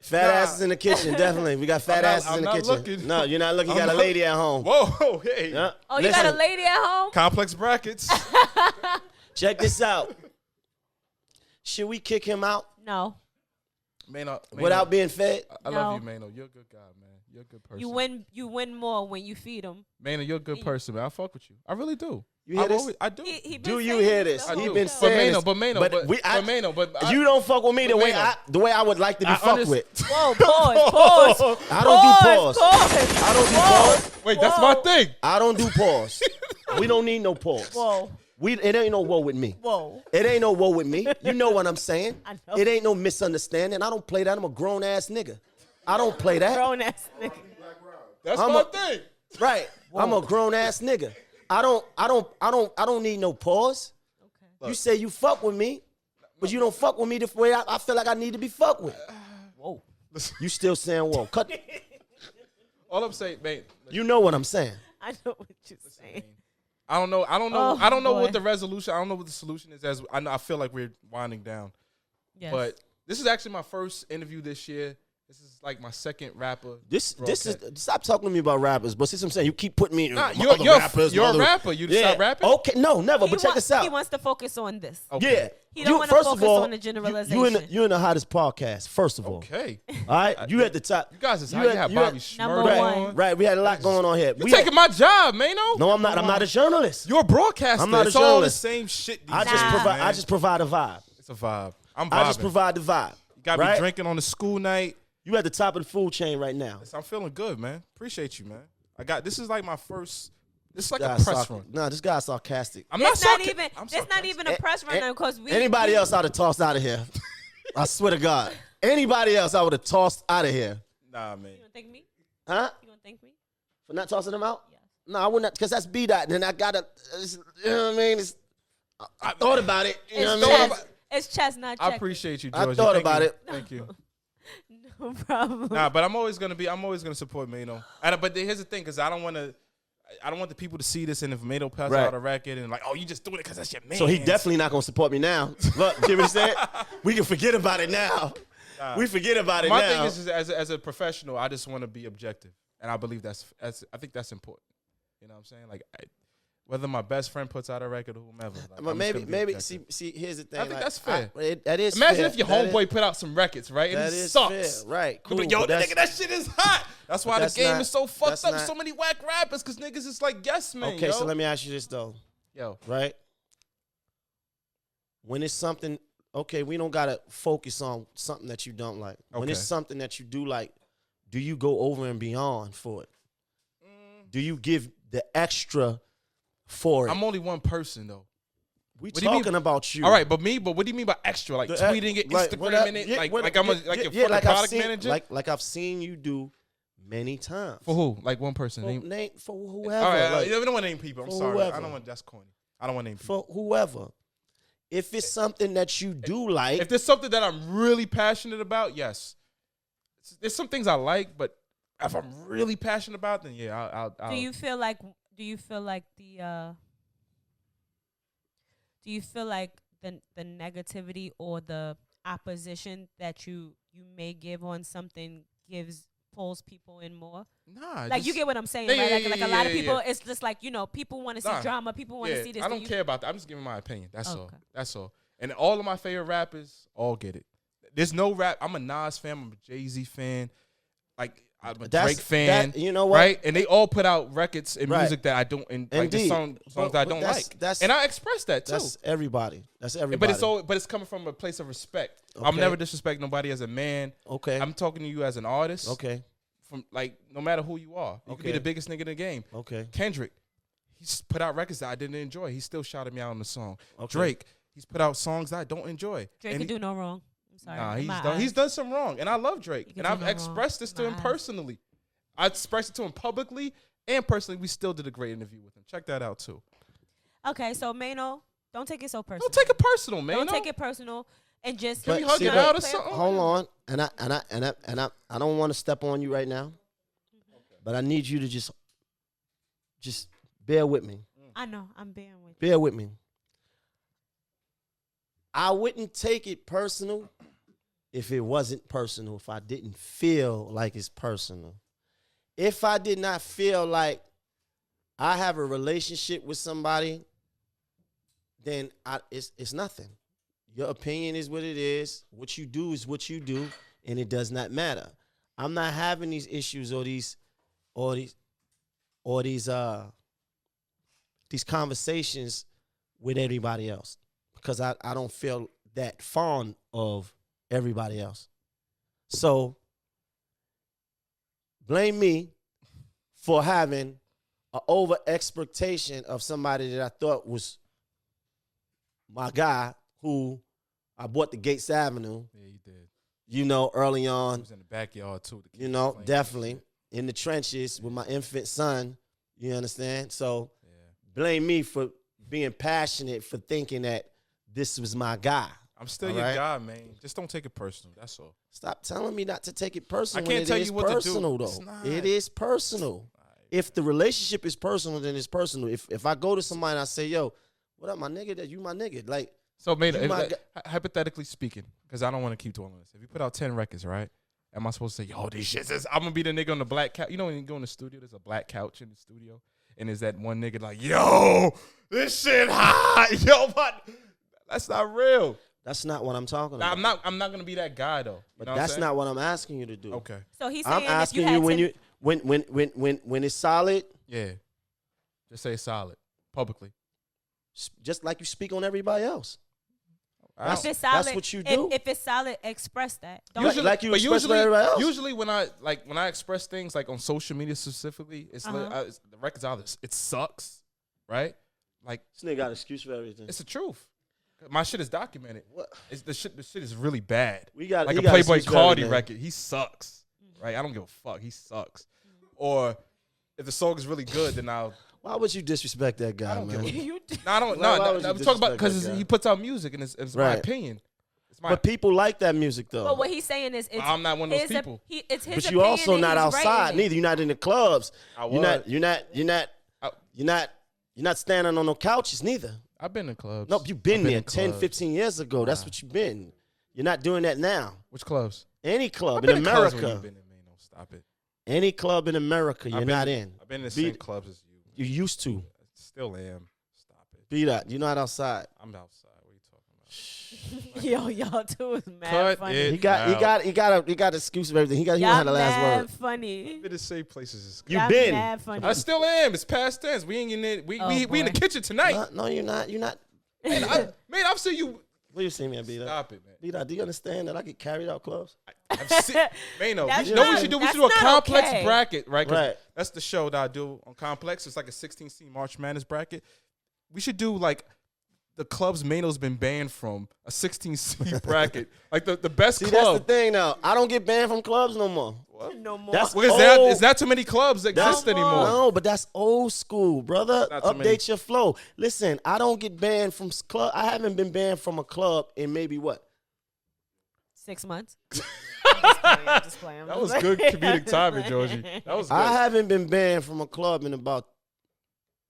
Fat Nah. asses in the kitchen, definitely. We got fat I'm not- asses in I'm the not kitchen. looking. No, you're not looking. You I'm got a not- lady at home. Whoa, hey. Yeah. Oh, you got a Listen, lady at home? Complex brackets. check this out. Should we kick him out No. Mayno, without being fed? I love No. you, Mayno. You're a good guy, man. You're a good person. You win more when you feed them. Mayno, you're a good person, man. I fuck with you. I really do. You hear this? I do. He been Do you saying hear this this? the He whole been show. saying this. But Mayno, you don't fuck with me the way I would like to be fucked with. Whoa, pause. I don't do pause. Pause. I don't do pause. Wait, that's my thing. I don't do pause. We don't need no pause. Whoa. It ain't no woe with me. Whoa. It ain't no woe with me. You know what I'm saying? I know. It ain't no misunderstanding. I don't play that. I'm a grown ass nigga. I don't play that. Grown ass nigga. That's I'm my a- thing. Right. I'm a grown ass nigga. I don't need no pause. Okay. You say you fuck with me, but you don't fuck with me the way I feel like I need to be fucked with. Whoa. You still saying whoa. Cut. All I'm saying, man. You know what I'm saying. I know what you're saying. I don't know. Oh, I don't know boy. what the resolution. I don't know what the solution is. As I feel like we're winding down. Yes. But this is actually my first interview this year. This is like my second rapper. This broadcast. is stop talking to me about rappers, but see what I'm saying. You keep putting me. Nah, my you're other a rappers, you're my a other- rapper. You Yeah. stop rapping. Okay, no, never. But check this out. He wants to focus on this. Okay. Yeah. He don't wanna first focus of all, on the generalization. You in the hottest podcast. First of all, Okay. all right. You at the top. You guys is You hot. You had- have you Bobby had- Number Schmurda one. on. Right. We had a lot going on here. You're We had- taking my job, Mayno. No, I'm not. I'm not a journalist. You're a broadcaster. I'm not a It's all the journalist. same shit. These I days, just provide. man. I just provide a vibe. It's a vibe. I'm vibing. I just provide the vibe. You got right? me drinking on the school night. You at the top of the food chain right now. I'm feeling good, man. Appreciate you, man. This is like my first. This is like Guy a press run. Nah, this guy's sarcastic. I'm It's not sarca- even. I'm It's not sarcastic. even a press run because we. Anybody else I'd have tossed out of here. I swear to God. Anybody else I would have tossed out of here. Nah, man. You gonna thank me? Huh? You gonna thank me? For not tossing them out? Yes. No, I wouldn't, because that's B.Dot. And then I got to, you know what I mean? I thought about it. You know It's what I mean? chess. It's chess, not I check. appreciate you, I George. thought Thank about you. it. Thank you. No problem. Nah, but I'm always gonna support Mayno. But here's the thing, because I don't want the people to see this, and if Mayno passes Right. out a record and like, oh, you just doing it because that's your man. So he definitely not going to support me now. Look, see what he said? We can forget about it now. We forget about it My now. thing is as a professional, I just want to be objective, and I believe I think that's important. You know what I'm saying? Like, whether my best friend puts out a record or whomever. Like, But I'm just gonna be maybe objective. see, here's the thing. I think that's fair. That is Imagine fair. if your That homeboy is- put out some records, right? And that it is sucks. fair. Right, You cool. be like, yo, but that's- nigga, that shit is hot. That's why the that's game not- is so fucked that's up. not- So many whack rappers, because niggas is like, yes, man. Okay, yo. so let me ask you this, though. Yo, Right? When it's something, okay, we don't got to focus on something that you don't like. When Okay. it's something that you do like, do you go over and beyond for it? Do you give the extra for it? I'm only one person though. We what do you mean- talking about you. All right, but what do you mean by extra? Like tweeting it, Like, Instagramming it, yeah, like what- I'm yeah, your yeah, fucking like product I've seen, manager. Like I've seen you do many times. For who? Like one person. For, Name- for whoever. All right, like, we don't want to name people. I'm for sorry. whoever. I don't want. That's corny. I don't want to name people. for whoever. If it's something that you do like, If there's something that I'm really passionate about, yes. There's some things I like, but if I'm really passionate about, then yeah, I'll Do you feel like the negativity or the opposition that you may give on something pulls people in more? Nah, Like, you get what I'm saying, Yeah, right? yeah, Like yeah, a lot of yeah, people, yeah. it's just like, people want to see Nah. drama. People want to see this. I don't care about that. I'm just giving my opinion. That's all. Okay. That's all. And all of my favorite rappers all get it. There's no rap. I'm a Nas fan. I'm a Jay-Z fan. Like, I'm a That's- Drake fan. that- you know what? Right? And they all put out records and Right. music that I don't, and like the Indeed. songs But- that I but don't that's- like. that's- And I express that too. that's everybody. That's everybody. But it's coming from a place of respect. I'm Okay. never disrespect nobody as a man. okay. I'm talking to you as an artist. Okay. From like no matter who you are, you could be Okay. the biggest nigga in the game. Okay. Kendrick, he's put out records that I didn't enjoy. He still shouted me out on the song. Okay. Drake, he's put out songs that I don't enjoy. Drake And can do no wrong. I'm sorry. Nah, In he's my done. He's eyes. done some wrong, and I love Drake, He can and do I've no wrong. expressed this to My him eyes. personally. I expressed it to him publicly and personally. We still did a great interview with him. Check that out too. Okay, so Mayno, don't take it so personal. Don't take it personal, man. Don't take it personal, and just Can we But hug see, it but- out or something? Hold on, and I don't want to step on you right now, but I need you to just bear with me. I know I'm bearing with you. Bear with me. I wouldn't take it personal if it wasn't personal, if I didn't feel like it's personal. If I did not feel like I have a relationship with somebody, then it's nothing. Your opinion is what it is. What you do is what you do, and it does not matter. I'm not having these issues or these these conversations with everybody else because I don't feel that fond of everybody else. So blame me for having an over expectation of somebody that I thought was my guy who I bought the Gates Avenue. Yeah, you did. You know, early He on. was in the backyard too. You know, definitely in the trenches with my infant son. You understand? So blame me for being passionate for thinking that this was my guy. I'm still your guy, man. Just don't take it personal. That's all. Stop telling me not to take it personal. I can't tell you what to do. Personal, though. It is personal. If the relationship is personal, then it's personal. If I go to somebody and I say, yo, what up, my nigga? That you my nigga. Like, so, hypothetically speaking, because I don't want to keep dwelling on this. If you put out 10 records, right? Am I supposed to say, yo, these shits is, I'm going to be the nigga on the black couch? You know when you go in the studio, there's a black couch in the studio, and there's that one nigga like, yo, this shit hot. Yo, what? That's not real. That's not what I'm talking about. I'm not going to be that guy, though. But that's not what I'm asking you to do. Okay. So he's saying I'm asking you when it's solid. Yeah. Just say solid publicly. Just like you speak on everybody else. If it's solid, that's what you do. If it's solid, express that. Usually, like you express with everybody else. Usually when I express things like on social media specifically, it's the record's out. It sucks, right? Like this nigga got an excuse for everything. It's the truth. My shit is documented. What? The shit is really bad. We got like a Playboy Cardi record. He sucks, right? I don't give a fuck. He sucks. Or if the song is really good, then I'll. Why would you disrespect that guy, man? I don't. No, I'm talking about because he puts out music and it's my opinion. But people like that music though. But what he's saying is, I'm not one of those people. It's his. But you also not outside neither. You're not in the clubs. You're not standing on no couches neither. I've been in clubs. Nope, you've been there 10, 15 years ago. That's what you've been. You're not doing that now. Which clubs? Any club in America. You've been in, Mayno. Stop it. Any club in America, you're not in. I've been in the same clubs as you. You used to. Still am. Stop it. B.Dot, you're not outside. I'm outside. What are you talking about? Y'all two is mad funny. He got excuse of everything. He don't have the last word. Mad funny. I've been the same places as you been. Mad funny. I still am. It's past tense. We ain't in it. We in the kitchen tonight. No, you're not. You're not. Man, I've seen you. What you see me at B.Dot? Stop it, man. B.Dot, do you understand that I get carried out clubs? I've seen. Mayno, you know what we should do? We should do a complex bracket, right? Right. That's the show that I do on Complex. It's like a 16C March Madness bracket. We should do like the clubs Mayno's been banned from, a 16C bracket. Like the best club. That's the thing now. I don't get banned from clubs no more. What? No more. Is that too many clubs that exist anymore? No, but that's old school, brother. Update your flow. Listen, I don't get banned from club. I haven't been banned from a club in maybe what? 6 months. I'm just playing. That was good comedic timing, Georgie. That was good. I haven't been banned from a club in about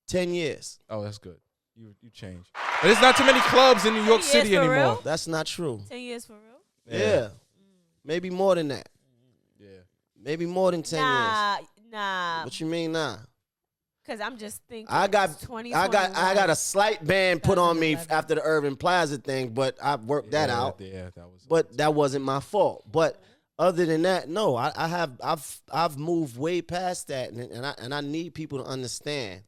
10 years. Oh, that's good. You changed. But there's not too many clubs in New York City anymore. Real? That's not true. 10 years for real? Yeah. Maybe more than that. Yeah. Maybe more than 10 years. Nah. What you mean nah? Because I'm just thinking I got a slight ban put on me after the Urban Plaza thing, but I worked that out. Yeah, that was. But that wasn't my fault. But other than that, no, I've moved way past that, and I need people to understand.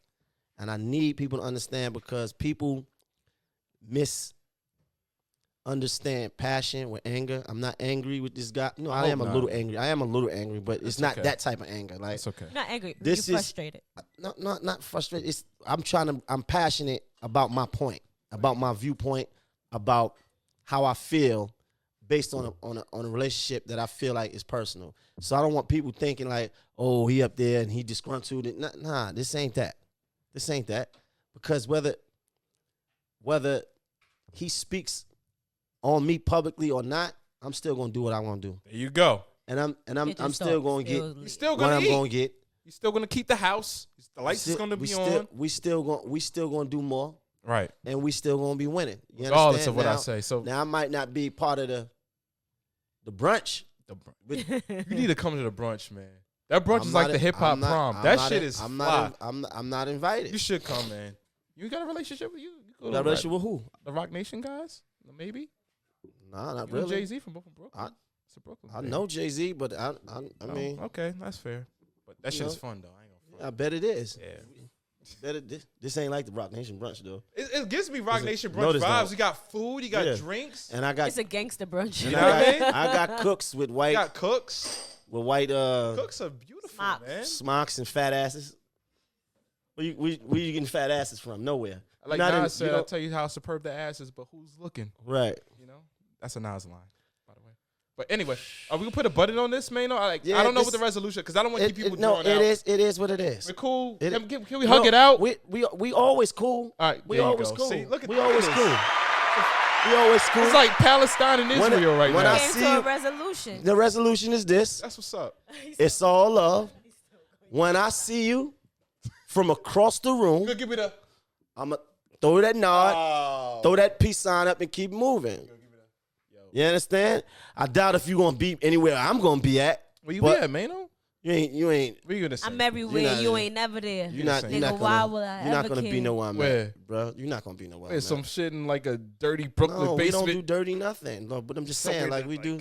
And I need people to understand because people misunderstand passion with anger. I'm not angry with this guy. No, I am a little angry. I am a little angry, but it's not that type of anger. Like, it's okay. Not angry. You're frustrated. Not frustrated. I'm passionate about my point, about my viewpoint, about how I feel based on a relationship that I feel like is personal. So I don't want people thinking like, oh, he up there and he disgruntled. Nah, this ain't that. This ain't that. Because whether he speaks on me publicly or not, I'm still gonna do what I want to do. There you go. And I'm still gonna get You're still gonna what I'm gonna get. You're still gonna keep the house. The lights is gonna be on. We still gonna do more. Right. And we still gonna be winning. You Regardless understand? of what I say. So now I might not be part of the brunch. You need to come to the brunch, man. That brunch is like the hip hop prom. That shit is fly. I'm not invited. You should come, man. You got a relationship with you? Got a relationship with who? The Rock Nation guys? Maybe. Nah, not you really. Jay-Z from Brooklyn. It's a Brooklyn. I know Jay-Z, but I mean. Okay, that's fair. But that shit's fun though. I ain't gonna front. I bet it is. Yeah. This ain't like the Rock Nation brunch though. It gives me Rock Nation brunch notice vibes. that. You got food, you got drinks. And I got It's a gangster brunch. and know what I mean? I got cooks with white You got cooks. Cooks are beautiful, Smocks. man. smocks and fat asses. Where you getting fat asses from? Nowhere. Like Not Nas in- said, you know- I'll tell you how superb the ass is, but who's looking? Right. You know? That's a Nas line, by the way. But anyway, are we gonna put a button on this, Mayno? I Yeah, don't know this- what the resolution, because I don't want to keep people no, drawing out. it is what it is. We're cool. It- Can we hug it out? We always cool. All right, We there you always go. cool. See, look at we always this. cool. We always cool. It's like Palestine and When Israel right when now. I Came see to a you- resolution. The resolution is this. That's what's up. It's all love. When I see you from across the room, Good, give me the. I'ma throw that nod, throw that peace sign up, and keep moving. You understand? I doubt if you're gonna be anywhere I'm gonna be at. Where you but be at, Mayno? You ain't. What you gonna say? I'm everywhere. You're not- You ain't never there. You're not. Nigga, You're not why gonna. would I You're not ever gonna be care? nowhere I'm Where? at, bro. You're not gonna be nowhere. There's I'm some at. shit in like a dirty Brooklyn No, we basement. don't do dirty nothing. No, but I'm just saying, Somewhere like we that, do.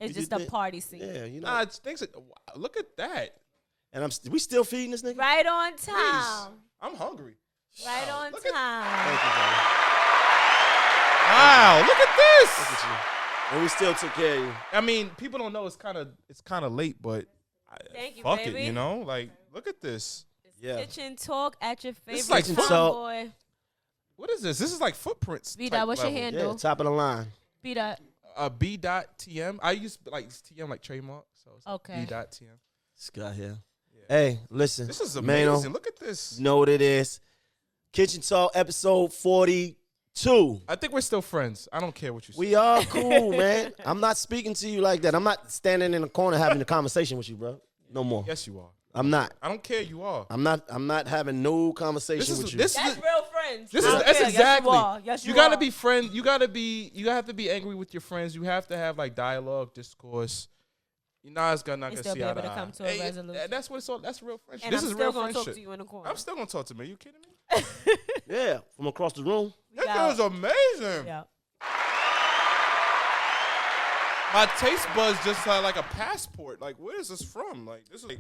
It's You just do a think- party scene. Yeah, you know. Nah, it's things. Look at that. And we still feeding this nigga. Right on Please. time. I'm hungry. Right on Look at- time. Thank you, brother. Wow, look at this. Look at you. And we still took care of you. I mean, people don't know it's kind of late, but Thank you, fuck baby. it, you know. Like, look at this. Yeah. Kitchen talk at your favorite is like time, football. boy. What is this? This is like footprints. B.Dot, type what's your level. handle? Yeah, top of the line. B.Dot. B.Dot TM. I use like TM like trademark. So it's Okay. B.Dot TM. This guy here. Hey, listen. This is Mayno, amazing. Look at this. you know what it is. Kitchen Talk episode 42. I think we're still friends. I don't care what you say. We are cool, man. I'm not speaking to you like that. I'm not standing in the corner having a conversation with you, bro. No more. Yes, you are. I'm not. I don't care. You are. I'm not having no conversation with you. This That's is real friends. This I is don't that's care. exactly. Yes, you are. Yes, you you gotta are. be friend. You have to be angry with your friends. You have to have like dialogue, discourse. You're not gonna And still see be eye able to to come eye. to a Hey, resolution. That's what it's all. That's real friendship. And This I'm is still real gonna talk friendship. to you in the corner. I'm still gonna talk to me. You kidding me? Yeah, from across the room. That Yeah. feels amazing. Yeah. My taste buds just like a passport. Like, where is this from? Like, this is like.